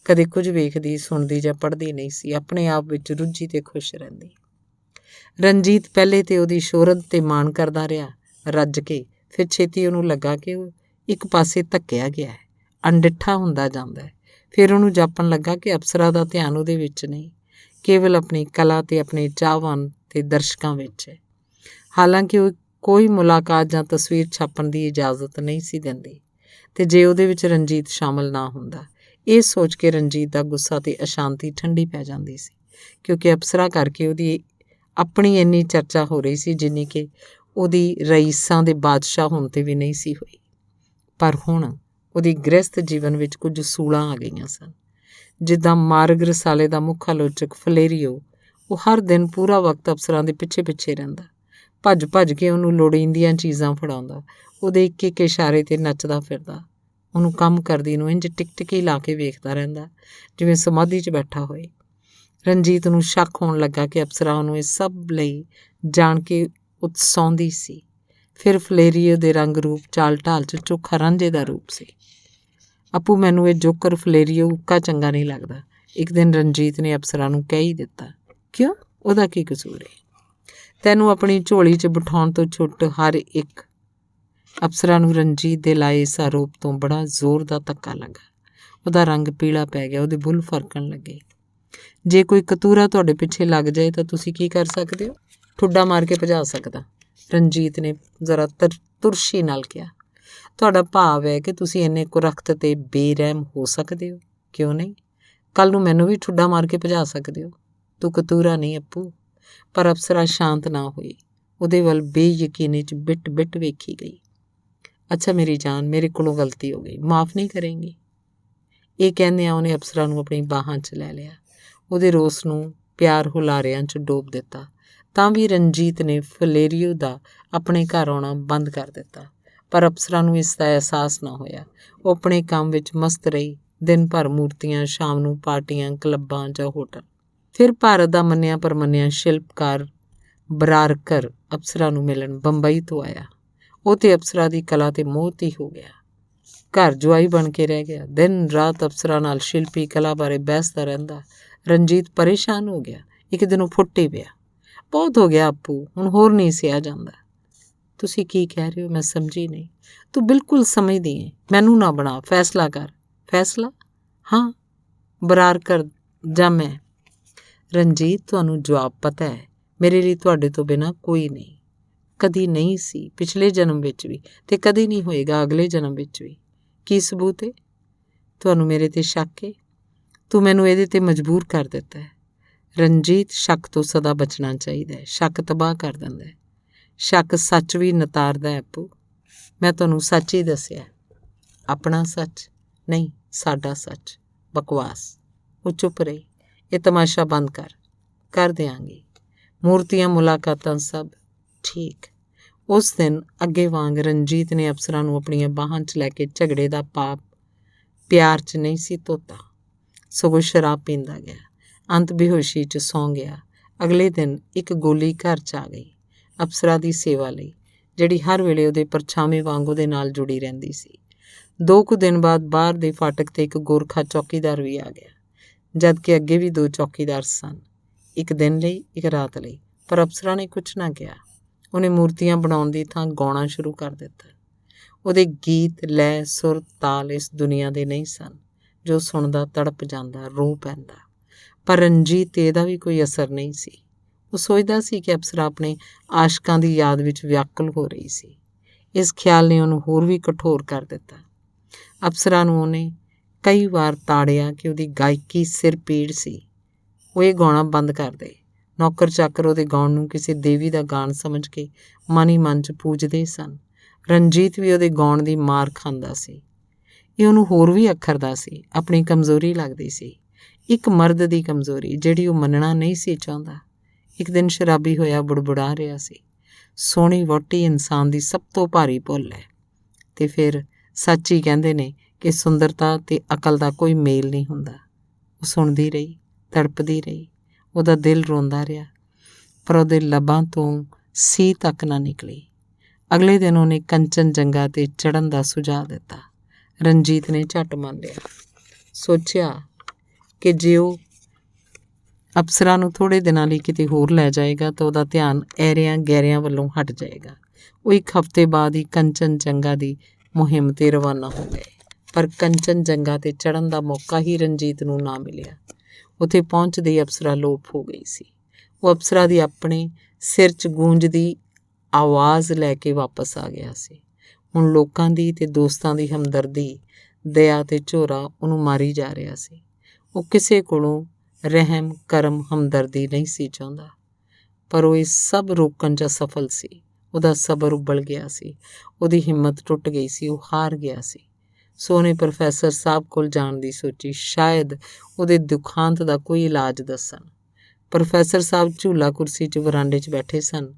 ਕਦੇ ਕੁਝ ਵੇਖਦੀ, ਸੁਣਦੀ ਜਾਂ ਪੜ੍ਹਦੀ ਨਹੀਂ ਸੀ, ਆਪਣੇ ਆਪ ਵਿੱਚ ਰੁੱਝੀ ਤੇ ਖੁਸ਼ ਰਹਿੰਦੀ। ਰਣਜੀਤ ਪਹਿਲੇ ਤੇ ਉਹਦੀ ਸ਼ੋਹਰਤ 'ਤੇ ਮਾਣ ਕਰਦਾ ਰਿਹਾ, ਰੱਜ ਕੇ। ਫਿਰ ਛੇਤੀ ਉਹਨੂੰ ਲੱਗਾ ਕਿ ਉਹ ਇੱਕ ਪਾਸੇ ਧੱਕਿਆ ਗਿਆ ਹੈ, ਅਣਡਿੱਠਾ ਹੁੰਦਾ ਜਾਂਦਾ ਹੈ। ਫਿਰ ਉਹਨੂੰ ਜਾਪਣ ਲੱਗਾ ਕਿ ਅਪਸਰਾ ਦਾ ਧਿਆਨ ਉਹਦੇ ਵਿੱਚ ਨਹੀਂ, ਕੇਵਲ ਆਪਣੀ ਕਲਾ ਤੇ ਆਪਣੇ ਚਾਹਵਾਨ ਤੇ ਦਰਸ਼ਕਾਂ ਵਿੱਚ ਹੈ। ਹਾਲਾਂਕਿ ਉਹ ਕੋਈ ਮੁਲਾਕਾਤ ਜਾਂ ਤਸਵੀਰ ਛਾਪਣ ਦੀ ਇਜਾਜ਼ਤ ਨਹੀਂ ਸੀ ਦਿੰਦੀ, ਤੇ ਜੇ ਉਹਦੇ ਵਿੱਚ ਰਣਜੀਤ ਸ਼ਾਮਲ ਨਾ ਹੁੰਦਾ। ਇਹ ਸੋਚ ਕੇ ਰਣਜੀਤ ਦਾ ਗੁੱਸਾ ਤੇ ਅਸ਼ਾਂਤੀ ਠੰਡੀ ਪੈ ਜਾਂਦੀ ਸੀ, ਕਿਉਂਕਿ ਅਪਸਰਾ ਕਰਕੇ ਉਹਦੀ ਆਪਣੀ ਇੰਨੀ ਚਰਚਾ ਹੋ ਰਹੀ ਸੀ ਜਿੰਨੀ ਕਿ ਉਹਦੀ ਰਈਸਾਂ ਦੇ ਬਾਦਸ਼ਾਹ ਹੋਣ 'ਤੇ ਵੀ ਨਹੀਂ ਸੀ ਹੋਈ। ਪਰ ਹੁਣ ਉਹਦੀ ਗ੍ਰਸਥ ਜੀਵਨ ਵਿੱਚ ਕੁਝ ਸੂਲਾਂ ਆ ਗਈਆਂ ਸਨ। ਜਿੱਦਾਂ ਮਾਰਗ ਰਸਾਲੇ ਦਾ ਮੁੱਖ ਆਲੋਚਕ ਫਲੇਰੀਓ, ਉਹ ਹਰ ਦਿਨ ਪੂਰਾ ਵਕਤ ਅਪਸਰਾਂ ਦੇ ਪਿੱਛੇ ਪਿੱਛੇ ਰਹਿੰਦਾ, ਭੱਜ ਭੱਜ ਕੇ ਉਹਨੂੰ ਲੋੜੀਂਦੀਆਂ ਚੀਜ਼ਾਂ ਫੜਾਉਂਦਾ, ਉਹਦੇ ਇੱਕ ਇੱਕ ਇਸ਼ਾਰੇ 'ਤੇ ਨੱਚਦਾ ਫਿਰਦਾ, ਉਹਨੂੰ ਕੰਮ ਕਰਦੀ ਨੂੰ ਇੰਝ ਟਿਕਟਿਕੀ ਲਾ ਕੇ ਵੇਖਦਾ ਰਹਿੰਦਾ ਜਿਵੇਂ ਸਮਾਧੀ 'ਚ ਬੈਠਾ ਹੋਏ। ਰਣਜੀਤ ਨੂੰ ਸ਼ੱਕ ਹੋਣ ਲੱਗਾ ਕਿ ਅਪਸਰਾ ਉਹਨੂੰ ਇਸ ਸਭ ਲਈ ਜਾਣ ਕੇ ਉਤਸਾਉਂਦੀ ਸੀ। ਫਿਰ ਫਲੇਰੀਓ ਦੇ ਰੰਗ ਰੂਪ, ਚਾਲ ਢਾਲ 'ਚ ਚੋਖਾ ਰਾਂਝੇ ਦਾ ਰੂਪ ਸੀ। ਆਪੂ ਮੈਨੂੰ ਇਹ ਜੋਕਰ ਫਲੇਰੀਓ ਉੱਕਾ ਚੰਗਾ ਨਹੀਂ ਲੱਗਦਾ, ਇੱਕ ਦਿਨ ਰਣਜੀਤ ਨੇ ਅਪਸਰਾ ਨੂੰ ਕਹਿ ਹੀ ਦਿੱਤਾ। ਕਿਉਂ? ਉਹਦਾ ਕੀ ਕਸੂਰ ਹੈ? ਤੈਨੂੰ ਆਪਣੀ ਝੋਲੀ 'ਚ ਬਿਠਾਉਣ ਤੋਂ ਛੁੱਟ ਹਰ ਇੱਕ। ਅਪਸਰਾ ਨੂੰ ਰਣਜੀਤ ਦੇ ਲਾਏ ਇਸ ਆਰੋਪ ਤੋਂ ਬੜਾ ਜ਼ੋਰ ਦਾ ਧੱਕਾ ਲੱਗਾ। ਉਹਦਾ ਰੰਗ ਪੀਲਾ ਪੈ ਗਿਆ, ਉਹਦੇ ਬੁੱਲ੍ਹ ਫਰਕਣ ਲੱਗੇ। ਜੇ ਕੋਈ ਕਤੂਰਾ ਤੁਹਾਡੇ ਪਿੱਛੇ ਲੱਗ ਜਾਏ ਤਾਂ ਤੁਸੀਂ ਕੀ ਕਰ ਸਕਦੇ ਹੋ? ਠੁੱਡਾ ਮਾਰ ਕੇ ਭਜਾ ਸਕਦਾ, ਰਣਜੀਤ ਨੇ ਜ਼ਰਾ ਤੁਰਸ਼ੀ ਨਾਲ ਕਿਹਾ। ਤੁਹਾਡਾ ਭਾਵ ਹੈ ਕਿ ਤੁਸੀਂ ਇੰਨੇ ਕੁਰਖਤ ਤੇ ਬੇਰਹਿਮ ਹੋ ਸਕਦੇ ਹੋ? ਕਿਉਂ ਨਹੀਂ? ਕੱਲ੍ਹ ਨੂੰ ਮੈਨੂੰ ਵੀ ਠੁੱਡਾ ਮਾਰ ਕੇ ਭਜਾ ਸਕਦੇ ਹੋ। ਤੂੰ ਕਤੂਰਾ ਨਹੀਂ ਅੱਪੂ। ਪਰ ਅਪਸਰਾ ਸ਼ਾਂਤ ਨਾ ਹੋਈ, ਉਹਦੇ ਵੱਲ ਬੇਯਕੀਨੀ 'ਚ ਬਿੱਟ ਬਿੱਟ ਵੇਖੀ ਗਈ। ਅੱਛਾ ਮੇਰੀ ਜਾਨ, ਮੇਰੇ ਕੋਲੋਂ ਗਲਤੀ ਹੋ ਗਈ, ਮਾਫ਼ ਨਹੀਂ ਕਰੇਂਗੀ? ਇਹ ਕਹਿੰਦਿਆਂ ਉਹਨੇ ਅਪਸਰਾ ਨੂੰ ਆਪਣੀ ਬਾਹਾਂ 'ਚ ਲੈ ਲਿਆ, ਉਹਦੇ ਰੋਸ ਨੂੰ ਪਿਆਰ ਹੁਲਾਰਿਆਂ 'ਚ ਡੋਬ ਦਿੱਤਾ। ਤਾਂ ਵੀ ਰਣਜੀਤ ਨੇ ਫਲੇਰੀਓ ਦਾ ਆਪਣੇ ਘਰ ਆਉਣਾ ਬੰਦ ਕਰ ਦਿੱਤਾ। ਪਰ ਅਪਸਰਾ ਨੂੰ ਇਸ ਦਾ ਅਹਿਸਾਸ ਨਾ ਹੋਇਆ। ਉਹ ਆਪਣੇ ਕੰਮ ਵਿੱਚ ਮਸਤ ਰਹੀ, ਦਿਨ ਭਰ ਮੂਰਤੀਆਂ, ਸ਼ਾਮ ਨੂੰ ਪਾਰਟੀਆਂ, ਕਲੱਬਾਂ ਜਾਂ ਹੋਟਲ। ਫਿਰ ਭਾਰਤ ਦਾ ਮੰਨਿਆ ਪ੍ਰਮੰਨਿਆ ਸ਼ਿਲਪਕਾਰ ਬਰਾਰਕਰ ਅਪਸਰਾ ਨੂੰ ਮਿਲਣ ਬੰਬਈ ਤੋਂ ਆਇਆ। ਉਹ ਤੇ ਅਪਸਰਾ ਦੀ ਕਲਾ ਤੇ ਮੋਹਿਤ ਹੋ ਗਿਆ। ਘਰ ਜੁਆਈ ਬਣ ਕੇ ਰਹਿ ਗਿਆ। ਦਿਨ ਰਾਤ ਅਪਸਰਾ ਨਾਲ ਸ਼ਿਲਪੀ ਕਲਾ ਬਾਰੇ ਬਹਿਸਦਾ ਰਹਿੰਦਾ। ਰਣਜੀਤ ਪਰੇਸ਼ਾਨ ਹੋ ਗਿਆ। ਇੱਕ ਦਿਨ ਉਹ ਫੁੱਟ ਹੀ ਪਿਆ। ਬਹੁਤ ਹੋ ਗਿਆ ਆਪੂ, ਹੁਣ ਹੋਰ ਨਹੀਂ ਸਿਆ ਜਾਂਦਾ। ਤੁਸੀਂ ਕੀ ਕਹਿ ਰਹੇ ਹੋ? ਮੈਂ ਸਮਝੀ ਨਹੀਂ। ਤੂੰ ਬਿਲਕੁਲ ਸਮਝਦੀ ਹੈ। ਮੈਨੂੰ ਨਾ ਬਣਾ, ਫੈਸਲਾ ਕਰ। ਫੈਸਲਾ? ਹਾਂ, ਬਰਾਰ ਕਰ ਜਾਂ ਮੈਂ? ਰਣਜੀਤ, ਤੁਹਾਨੂੰ ਜਵਾਬ ਪਤਾ ਹੈ। ਮੇਰੇ ਲਈ ਤੁਹਾਡੇ ਤੋਂ ਬਿਨਾਂ ਕੋਈ ਨਹੀਂ। ਕਦੀ ਨਹੀਂ ਸੀ, ਪਿਛਲੇ ਜਨਮ ਵਿੱਚ ਵੀ, ਤੇ ਕਦੀ ਨਹੀਂ ਹੋਏਗਾ ਅਗਲੇ ਜਨਮ ਵਿੱਚ ਵੀ। ਕੀ ਸਬੂਤ ਹੈ? ਤੁਹਾਨੂੰ ਮੇਰੇ 'ਤੇ ਸ਼ੱਕ ਹੈ? ਤੂੰ ਮੈਨੂੰ ਇਹਦੇ 'ਤੇ ਮਜਬੂਰ ਕਰ ਦਿੱਤਾ ਹੈ। ਰਣਜੀਤ, ਸ਼ੱਕ ਤੋਂ ਸਦਾ ਬਚਣਾ ਚਾਹੀਦਾ ਹੈ। ਸ਼ੱਕ ਤਬਾਹ ਕਰ ਦਿੰਦਾ ਹੈ। ਸ਼ੱਕ ਸੱਚ ਵੀ ਨਤਾਰਦਾ ਹੈ ਆਪੂ। ਮੈਂ ਤੁਹਾਨੂੰ ਸੱਚ ਹੀ ਦੱਸਿਆ। ਆਪਣਾ ਸੱਚ ਨਹੀਂ, ਸਾਡਾ ਸੱਚ। ਬਕਵਾਸ। ਉਹ ਚੁੱਪ ਰਹੀ। ਇਹ ਤਮਾਸ਼ਾ ਬੰਦ ਕਰ। ਕਰ ਦਿਆਂਗੀ। ਮੂਰਤੀਆਂ, ਮੁਲਾਕਾਤਾਂ ਸਭ ਠੀਕ। ਉਸ ਦਿਨ ਅੱਗੇ ਵਾਂਗ ਰਣਜੀਤ ਨੇ ਅਪਸਰਾ ਨੂੰ ਆਪਣੀਆਂ ਬਾਹਾਂ 'ਚ ਲੈ ਕੇ ਝਗੜੇ ਦਾ ਪਾਪ ਪਿਆਰ 'ਚ ਨਹੀਂ ਸੀ ਧੋਤਾ, ਸਗੋਂ ਸ਼ਰਾਬ ਪੀਂਦਾ ਗਿਆ। ਅੰਤ ਬੇਹੋਸ਼ੀ 'ਚ ਸੌਂ ਗਿਆ। ਅਗਲੇ ਦਿਨ ਇੱਕ ਗੋਲੀ ਘਰ 'ਚ ਆ ਗਈ ਅਪਸਰਾ ਦੀ ਸੇਵਾ ਲਈ, ਜਿਹੜੀ ਹਰ ਵੇਲੇ ਉਹਦੇ ਪਰਛਾਵੇਂ ਵਾਂਗ ਉਹਦੇ ਨਾਲ ਜੁੜੀ ਰਹਿੰਦੀ ਸੀ। 2 ਕੁ ਦਿਨ ਬਾਅਦ ਬਾਹਰ ਦੇ ਫਾਟਕ 'ਤੇ ਇੱਕ ਗੋਰਖਾ ਚੌਕੀਦਾਰ ਵੀ ਆ ਗਿਆ, ਜਦ ਕਿ ਅੱਗੇ ਵੀ 2 ਚੌਕੀਦਾਰ ਸਨ, ਇੱਕ ਦਿਨ ਲਈ, ਇੱਕ ਰਾਤ ਲਈ। ਪਰ ਅਪਸਰਾ ਨੇ ਕੁਛ ਨਾ ਕਿਹਾ। ਉਹਨੇ ਮੂਰਤੀਆਂ ਬਣਾਉਣ ਦੀ ਥਾਂ ਗਾਉਣਾ ਸ਼ੁਰੂ ਕਰ ਦਿੱਤਾ। ਉਹਦੇ ਗੀਤ, ਲੈਅ, ਸੁਰ, ਤਾਲ ਇਸ ਦੁਨੀਆ ਦੇ ਨਹੀਂ ਸਨ, ਜੋ ਸੁਣਦਾ ਤੜਪ ਜਾਂਦਾ, ਰੋ ਪੈਂਦਾ। ਪਰ ਰਣਜੀਤ 'ਤੇ ਇਹਦਾ ਵੀ ਕੋਈ ਅਸਰ ਨਹੀਂ ਸੀ। ਉਹ ਸੋਚਦਾ ਸੀ ਕਿ ਅਪਸਰਾ ਆਪਣੇ ਆਸ਼ਕਾਂ ਦੀ ਯਾਦ ਵਿੱਚ ਵਿਆਕੁਲ ਹੋ ਰਹੀ ਸੀ। ਇਸ ਖਿਆਲ ਨੇ ਉਹਨੂੰ ਹੋਰ ਵੀ ਕਠੋਰ ਕਰ ਦਿੱਤਾ। ਅਪਸਰਾ ਨੂੰ ਉਹਨੇ ਕਈ ਵਾਰ ਤਾੜਿਆ ਕਿ ਉਹਦੀ ਗਾਇਕੀ ਸਿਰ ਪੀੜ ਸੀ, ਉਹ ਇਹ ਗਾਉਣਾ ਬੰਦ ਕਰ ਦੇ। ਨੌਕਰ ਚਾਕਰ ਉਹਦੇ ਗਾਉਣ ਨੂੰ ਕਿਸੇ ਦੇਵੀ ਦਾ ਗਾਣ ਸਮਝ ਕੇ ਮਨ ਹੀ ਮਨ 'ਚ ਪੂਜਦੇ ਸਨ। ਰਣਜੀਤ ਵੀ ਉਹਦੇ ਗਾਉਣ ਦੀ ਮਾਰ ਖਾਂਦਾ ਸੀ। ਇਹ ਉਹਨੂੰ ਹੋਰ ਵੀ ਅੱਖਰਦਾ ਸੀ। ਆਪਣੀ ਕਮਜ਼ੋਰੀ ਲੱਗਦੀ ਸੀ, ਇੱਕ ਮਰਦ ਦੀ ਕਮਜ਼ੋਰੀ ਜਿਹੜੀ ਉਹ ਮੰਨਣਾ ਨਹੀਂ ਸੀ ਚਾਹੁੰਦਾ। ਇੱਕ ਦਿਨ ਸ਼ਰਾਬੀ ਹੋਇਆ ਬੁੜਬੁੜਾ ਰਿਹਾ ਸੀ, ਸੋਹਣੀ ਵਹੁਟੀ ਇਨਸਾਨ ਦੀ ਸਭ ਤੋਂ ਭਾਰੀ ਭੁੱਲ ਹੈ। ਤੇ ਫਿਰ ਸੱਚ ਹੀ ਕਹਿੰਦੇ ਨੇ ਕਿ ਸੁੰਦਰਤਾ ਤੇ ਅਕਲ ਦਾ ਕੋਈ ਮੇਲ ਨਹੀਂ ਹੁੰਦਾ। ਉਹ ਸੁਣਦੀ ਰਹੀ, ਤੜਪਦੀ ਰਹੀ। ਉਹਦਾ ਦਿਲ ਰੋਂਦਾ ਰਿਹਾ, ਪਰ ਉਹਦੇ ਲੱਬਾਂ ਤੋਂ ਸੀ ਤੱਕ ਨਾ ਨਿਕਲੀ। ਅਗਲੇ ਦਿਨ ਉਹਨੇ ਕੰਚਨਜੰਗਾ 'ਤੇ ਚੜ੍ਹਨ ਦਾ ਸੁਝਾਅ ਦਿੱਤਾ। ਰਣਜੀਤ ਨੇ ਝੱਟ ਮੰਨ ਲਿਆ। ਸੋਚਿਆ ਕਿ ਜੇ ਉਹ ਅਪਸਰਾ ਨੂੰ ਥੋੜ੍ਹੇ ਦਿਨਾਂ ਲਈ ਕਿਤੇ ਹੋਰ ਲੈ ਜਾਏਗਾ ਤਾਂ ਉਹਦਾ ਧਿਆਨ ਐਰਿਆਂ ਗੈਰਿਆਂ ਵੱਲੋਂ ਹਟ ਜਾਏਗਾ। ਉਹ ਇੱਕ ਹਫ਼ਤੇ ਬਾਅਦ ਹੀ ਕੰਚਨਜੰਗਾ ਦੀ ਮੁਹਿੰਮ 'ਤੇ ਰਵਾਨਾ ਹੋ ਗਏ। ਪਰ ਕੰਚਨਜੰਗਾ 'ਤੇ ਚੜ੍ਹਨ ਦਾ ਮੌਕਾ ਹੀ ਰਣਜੀਤ ਨੂੰ ਨਾ ਮਿਲਿਆ। ਉੱਥੇ ਪਹੁੰਚਦੇ ਹੀ ਅਪਸਰਾ ਲੋਪ ਹੋ ਗਈ ਸੀ। ਉਹ ਅਪਸਰਾ ਦੀ ਆਪਣੇ ਸਿਰ 'ਚ ਗੂੰਜਦੀ ਆਵਾਜ਼ ਲੈ ਕੇ ਵਾਪਸ ਆ ਗਿਆ ਸੀ। ਹੁਣ ਲੋਕਾਂ ਦੀ ਤੇ ਦੋਸਤਾਂ ਦੀ ਹਮਦਰਦੀ, ਦਇਆ ਤੇ ਝੋਰਾ ਉਹਨੂੰ ਮਾਰੀ ਜਾ ਰਿਹਾ ਸੀ। ਉਹ ਕਿਸੇ ਕੋਲੋਂ ਰਹਿਮ, ਕਰਮ, ਹਮਦਰਦੀ ਨਹੀਂ ਸੀ ਚਾਹੁੰਦਾ, ਪਰ ਉਹ ਇਹ ਸਭ ਰੋਕਣ 'ਚ ਅਸਫਲ ਸੀ। ਉਹਦਾ ਸਬਰ ਉਬਲ ਗਿਆ ਸੀ, ਉਹਦੀ ਹਿੰਮਤ ਟੁੱਟ ਗਈ ਸੀ, ਉਹ ਹਾਰ ਗਿਆ ਸੀ। ਸੋ ਉਹਨੇ ਪ੍ਰੋਫੈਸਰ ਸਾਹਿਬ ਕੋਲ ਜਾਣ ਦੀ ਸੋਚੀ, ਸ਼ਾਇਦ ਉਹਦੇ ਦੁਖਾਂਤ ਦਾ ਕੋਈ ਇਲਾਜ ਦੱਸਣ। ਪ੍ਰੋਫੈਸਰ ਸਾਹਿਬ ਝੂਲਾ ਕੁਰਸੀ 'ਚ ਵਰਾਂਡੇ 'ਚ ਬੈਠੇ ਸਨ।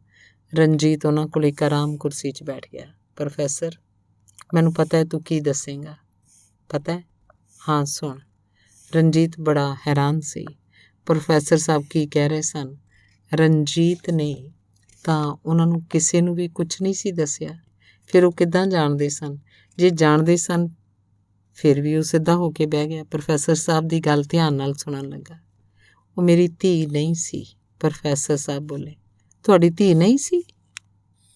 ਰਣਜੀਤ ਉਹਨਾਂ ਕੋਲ ਇੱਕ ਆਰਾਮ ਕੁਰਸੀ 'ਚ ਬੈਠ ਗਿਆ। ਪ੍ਰੋਫੈਸਰ, ਮੈਨੂੰ ਪਤਾ ਹੈ ਤੂੰ ਕੀ ਦੱਸੇਂਗਾ। ਪਤਾ ਹੈ? ਹਾਂ, ਸੁਣ। ਰਣਜੀਤ ਬੜਾ ਹੈਰਾਨ ਸੀ। ਪ੍ਰੋਫੈਸਰ ਸਾਹਿਬ ਕੀ ਕਹਿ ਰਹੇ ਸਨ? ਰਣਜੀਤ ਨੇ ਤਾਂ ਉਹਨਾਂ ਨੂੰ ਕਿਸੇ ਨੂੰ ਵੀ ਕੁਛ ਨਹੀਂ ਸੀ ਦੱਸਿਆ। ਫਿਰ ਉਹ ਕਿੱਦਾਂ ਜਾਣਦੇ ਸਨ? ਜੇ ਜਾਣਦੇ ਸਨ ਫਿਰ ਵੀ ਉਹ ਸਿੱਧਾ ਹੋ ਕੇ ਬਹਿ ਗਿਆ। ਪ੍ਰੋਫੈਸਰ ਸਾਹਿਬ ਦੀ ਗੱਲ ਧਿਆਨ ਨਾਲ ਸੁਣਨ ਲੱਗਾ। ਉਹ ਮੇਰੀ ਧੀ ਨਹੀਂ ਸੀ, ਪ੍ਰੋਫੈਸਰ ਸਾਹਿਬ ਬੋਲੇ। ਤੁਹਾਡੀ ਧੀ ਨਹੀਂ ਸੀ?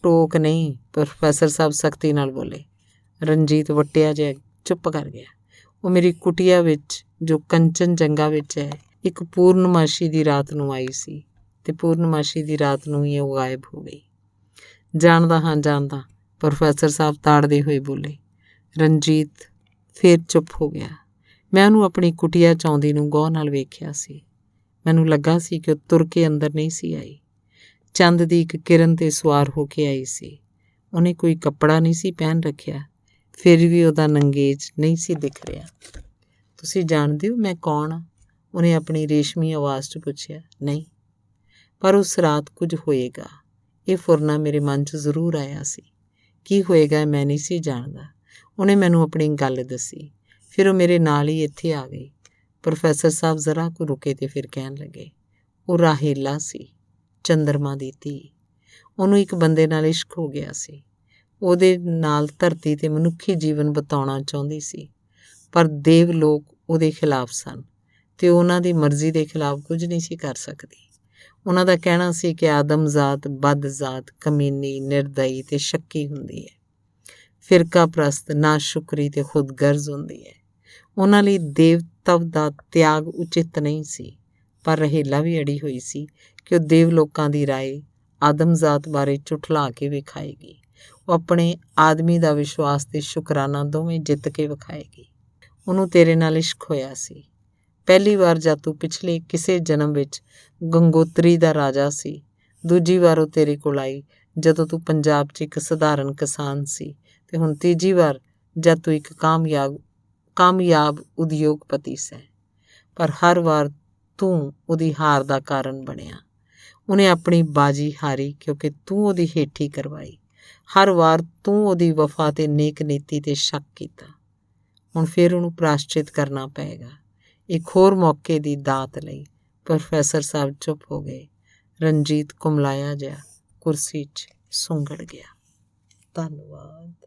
ਟੋਕ ਨਹੀਂ, ਪ੍ਰੋਫੈਸਰ ਸਾਹਿਬ ਸਖਤੀ ਨਾਲ ਬੋਲੇ। ਰਣਜੀਤ ਵੱਟਿਆ ਜਿਹਾ ਚੁੱਪ ਕਰ ਗਿਆ। ਉਹ ਮੇਰੀ ਕੁਟੀਆ ਵਿੱਚ, ਜੋ ਕੰਚਨਜੰਗਾ ਵਿੱਚ ਹੈ, ਇੱਕ ਪੂਰਨਮਾਸ਼ੀ ਦੀ ਰਾਤ ਨੂੰ ਆਈ ਸੀ, ਤੇ ਪੂਰਨਮਾਸ਼ੀ ਦੀ ਰਾਤ ਨੂੰ ਹੀ ਉਹ ਗਾਇਬ ਹੋ ਗਈ। ਜਾਣਦਾ ਹਾਂ, ਜਾਣਦਾ, ਪ੍ਰੋਫੈਸਰ ਸਾਹਿਬ ਤਾੜਦੇ ਹੋਏ ਬੋਲੇ। ਰਣਜੀਤ ਫਿਰ ਚੁੱਪ ਹੋ ਗਿਆ। ਮੈਂ ਉਹਨੂੰ ਆਪਣੀ ਕੁਟੀਆ 'ਚ ਆਉਂਦੀ ਨੂੰ ਗੌਰ ਨਾਲ ਵੇਖਿਆ ਸੀ। ਮੈਨੂੰ ਲੱਗਾ ਸੀ ਕਿ ਉਹ ਤੁਰ ਕੇ ਅੰਦਰ ਨਹੀਂ ਸੀ ਆਈ, ਚੰਦ ਦੀ ਇੱਕ ਕਿਰਨ 'ਤੇ ਸਵਾਰ ਹੋ ਕੇ ਆਈ ਸੀ। ਉਹਨੇ ਕੋਈ ਕੱਪੜਾ ਨਹੀਂ ਸੀ ਪਹਿਨ ਰੱਖਿਆ, ਫਿਰ ਵੀ ਉਹਦਾ ਨੰਗੇਜ ਨਹੀਂ ਸੀ ਦਿਖ ਰਿਹਾ। ਤੁਸੀਂ ਜਾਣਦੇ ਹੋ ਮੈਂ ਕੌਣ ਹਾਂ? ਉਹਨੇ ਆਪਣੀ ਰੇਸ਼ਮੀ ਆਵਾਜ਼ 'ਚ ਪੁੱਛਿਆ। ਨਹੀਂ, ਪਰ ਉਸ ਰਾਤ ਕੁਝ ਹੋਏਗਾ, ਇਹ ਫੁਰਨਾ ਮੇਰੇ ਮਨ 'ਚ ਜ਼ਰੂਰ ਆਇਆ ਸੀ। ਕੀ ਹੋਏਗਾ ਮੈਂ ਨਹੀਂ ਸੀ ਜਾਣਦਾ। ਉਹਨੇ ਮੈਨੂੰ ਆਪਣੀ ਗੱਲ ਦੱਸੀ। ਫਿਰ ਉਹ ਮੇਰੇ ਨਾਲ ਹੀ ਇੱਥੇ ਆ ਗਈ। ਪ੍ਰੋਫੈਸਰ ਸਾਹਿਬ ਜ਼ਰਾ ਕੁ ਰੁਕੇ ਤੇ ਫਿਰ ਕਹਿਣ ਲੱਗੇ, ਉਹ ਰਾਹੇਲਾ ਸੀ, ਚੰਦਰਮਾ ਦੀ ਧੀ। ਉਹਨੂੰ ਇੱਕ ਬੰਦੇ ਨਾਲ ਇਸ਼ਕ ਹੋ ਗਿਆ ਸੀ। ਉਹਦੇ ਨਾਲ ਧਰਤੀ 'ਤੇ ਮਨੁੱਖੀ ਜੀਵਨ ਬਿਤਾਉਣਾ ਚਾਹੁੰਦੀ ਸੀ, ਪਰ ਦੇਵ ਲੋਕ ਉਹਦੇ ਖਿਲਾਫ ਸਨ ਅਤੇ ਉਹਨਾਂ ਦੀ ਮਰਜ਼ੀ ਦੇ ਖਿਲਾਫ ਕੁਝ ਨਹੀਂ ਸੀ ਕਰ ਸਕਦੀ। ਉਹਨਾਂ ਦਾ ਕਹਿਣਾ ਸੀ ਕਿ ਆਦਮਜ਼ਾਤ ਬਦਜ਼ਾਤ, ਕਮੀਨੀ, ਨਿਰਦਈ ਅਤੇ ਸ਼ੱਕੀ ਹੁੰਦੀ ਹੈ, ਫਿਰਕਾ ਪ੍ਰਸਤ, ਨਾਸ਼ੁਕਰੀ ਅਤੇ ਖੁਦਗਰਜ਼ ਹੁੰਦੀ ਹੈ। ਉਹਨਾਂ ਲਈ ਦੇਵਤਵ ਦਾ ਤਿਆਗ ਉਚਿਤ ਨਹੀਂ ਸੀ, ਪਰ ਰਹੇਲਾ ਵੀ ਅੜੀ ਹੋਈ ਸੀ ਕਿ ਉਹ ਦੇਵ ਲੋਕਾਂ ਦੀ ਰਾਏ ਆਦਮਜ਼ਾਤ ਬਾਰੇ ਝੁਠਲਾ ਕੇ ਵਿਖਾਏਗੀ। ਉਹ ਆਪਣੇ ਆਦਮੀ ਦਾ ਵਿਸ਼ਵਾਸ ਅਤੇ ਸ਼ੁਕਰਾਨਾ ਦੋਵੇਂ ਜਿੱਤ ਕੇ ਵਿਖਾਏਗੀ। ਉਹਨੂੰ ਤੇਰੇ ਨਾਲ ਇਸ਼ਕ ਹੋਇਆ ਸੀ। ਪਹਿਲੀ ਵਾਰ ਜਦ ਤੂੰ ਪਿਛਲੇ ਕਿਸੇ ਜਨਮ ਵਿੱਚ ਗੰਗੋਤਰੀ ਦਾ ਰਾਜਾ ਸੀ। ਦੂਜੀ ਵਾਰ ਉਹ ਤੇਰੇ ਕੋਲ ਆਈ ਜਦੋਂ ਤੂੰ ਪੰਜਾਬ 'ਚ ਇੱਕ ਸਧਾਰਨ ਕਿਸਾਨ ਸੀ, ਅਤੇ ਹੁਣ ਤੀਜੀ ਵਾਰ ਜਦ ਤੂੰ ਇੱਕ ਕਾਮਯਾਬ ਉਦਯੋਗਪਤੀ ਸੈਂ। ਪਰ ਹਰ ਵਾਰ ਤੂੰ ਉਹਦੀ ਹਾਰ ਦਾ ਕਾਰਨ ਬਣਿਆ। ਉਹਨੇ ਆਪਣੀ ਬਾਜੀ ਹਾਰੀ ਕਿਉਂਕਿ ਤੂੰ ਉਹਦੀ ਹੇਠੀ ਕਰਵਾਈ। ਹਰ ਵਾਰ ਤੂੰ ਉਹਦੀ ਵਫਾ ਅਤੇ ਨੇਕ ਨੀਤੀ 'ਤੇ ਸ਼ੱਕ ਕੀਤਾ। ਹੁਣ ਫਿਰ ਉਹਨੂੰ ਪ੍ਰਾਸ਼ਚਿਤ ਕਰਨਾ ਪਏਗਾ। ਇੱਕ ਹੋਰ ਮੌਕੇ ਦੀ ਦਾਤ ਲਈ। ਪ੍ਰੋਫੈਸਰ ਸਾਹਿਬ ਚੁੱਪ ਹੋ ਗਏ। ਰਣਜੀਤ ਕੁਮਲਾਇਆ ਜਿਹਾ ਕੁਰਸੀ 'ਚ ਸੁੰਗੜ ਗਿਆ। ਧੰਨਵਾਦ।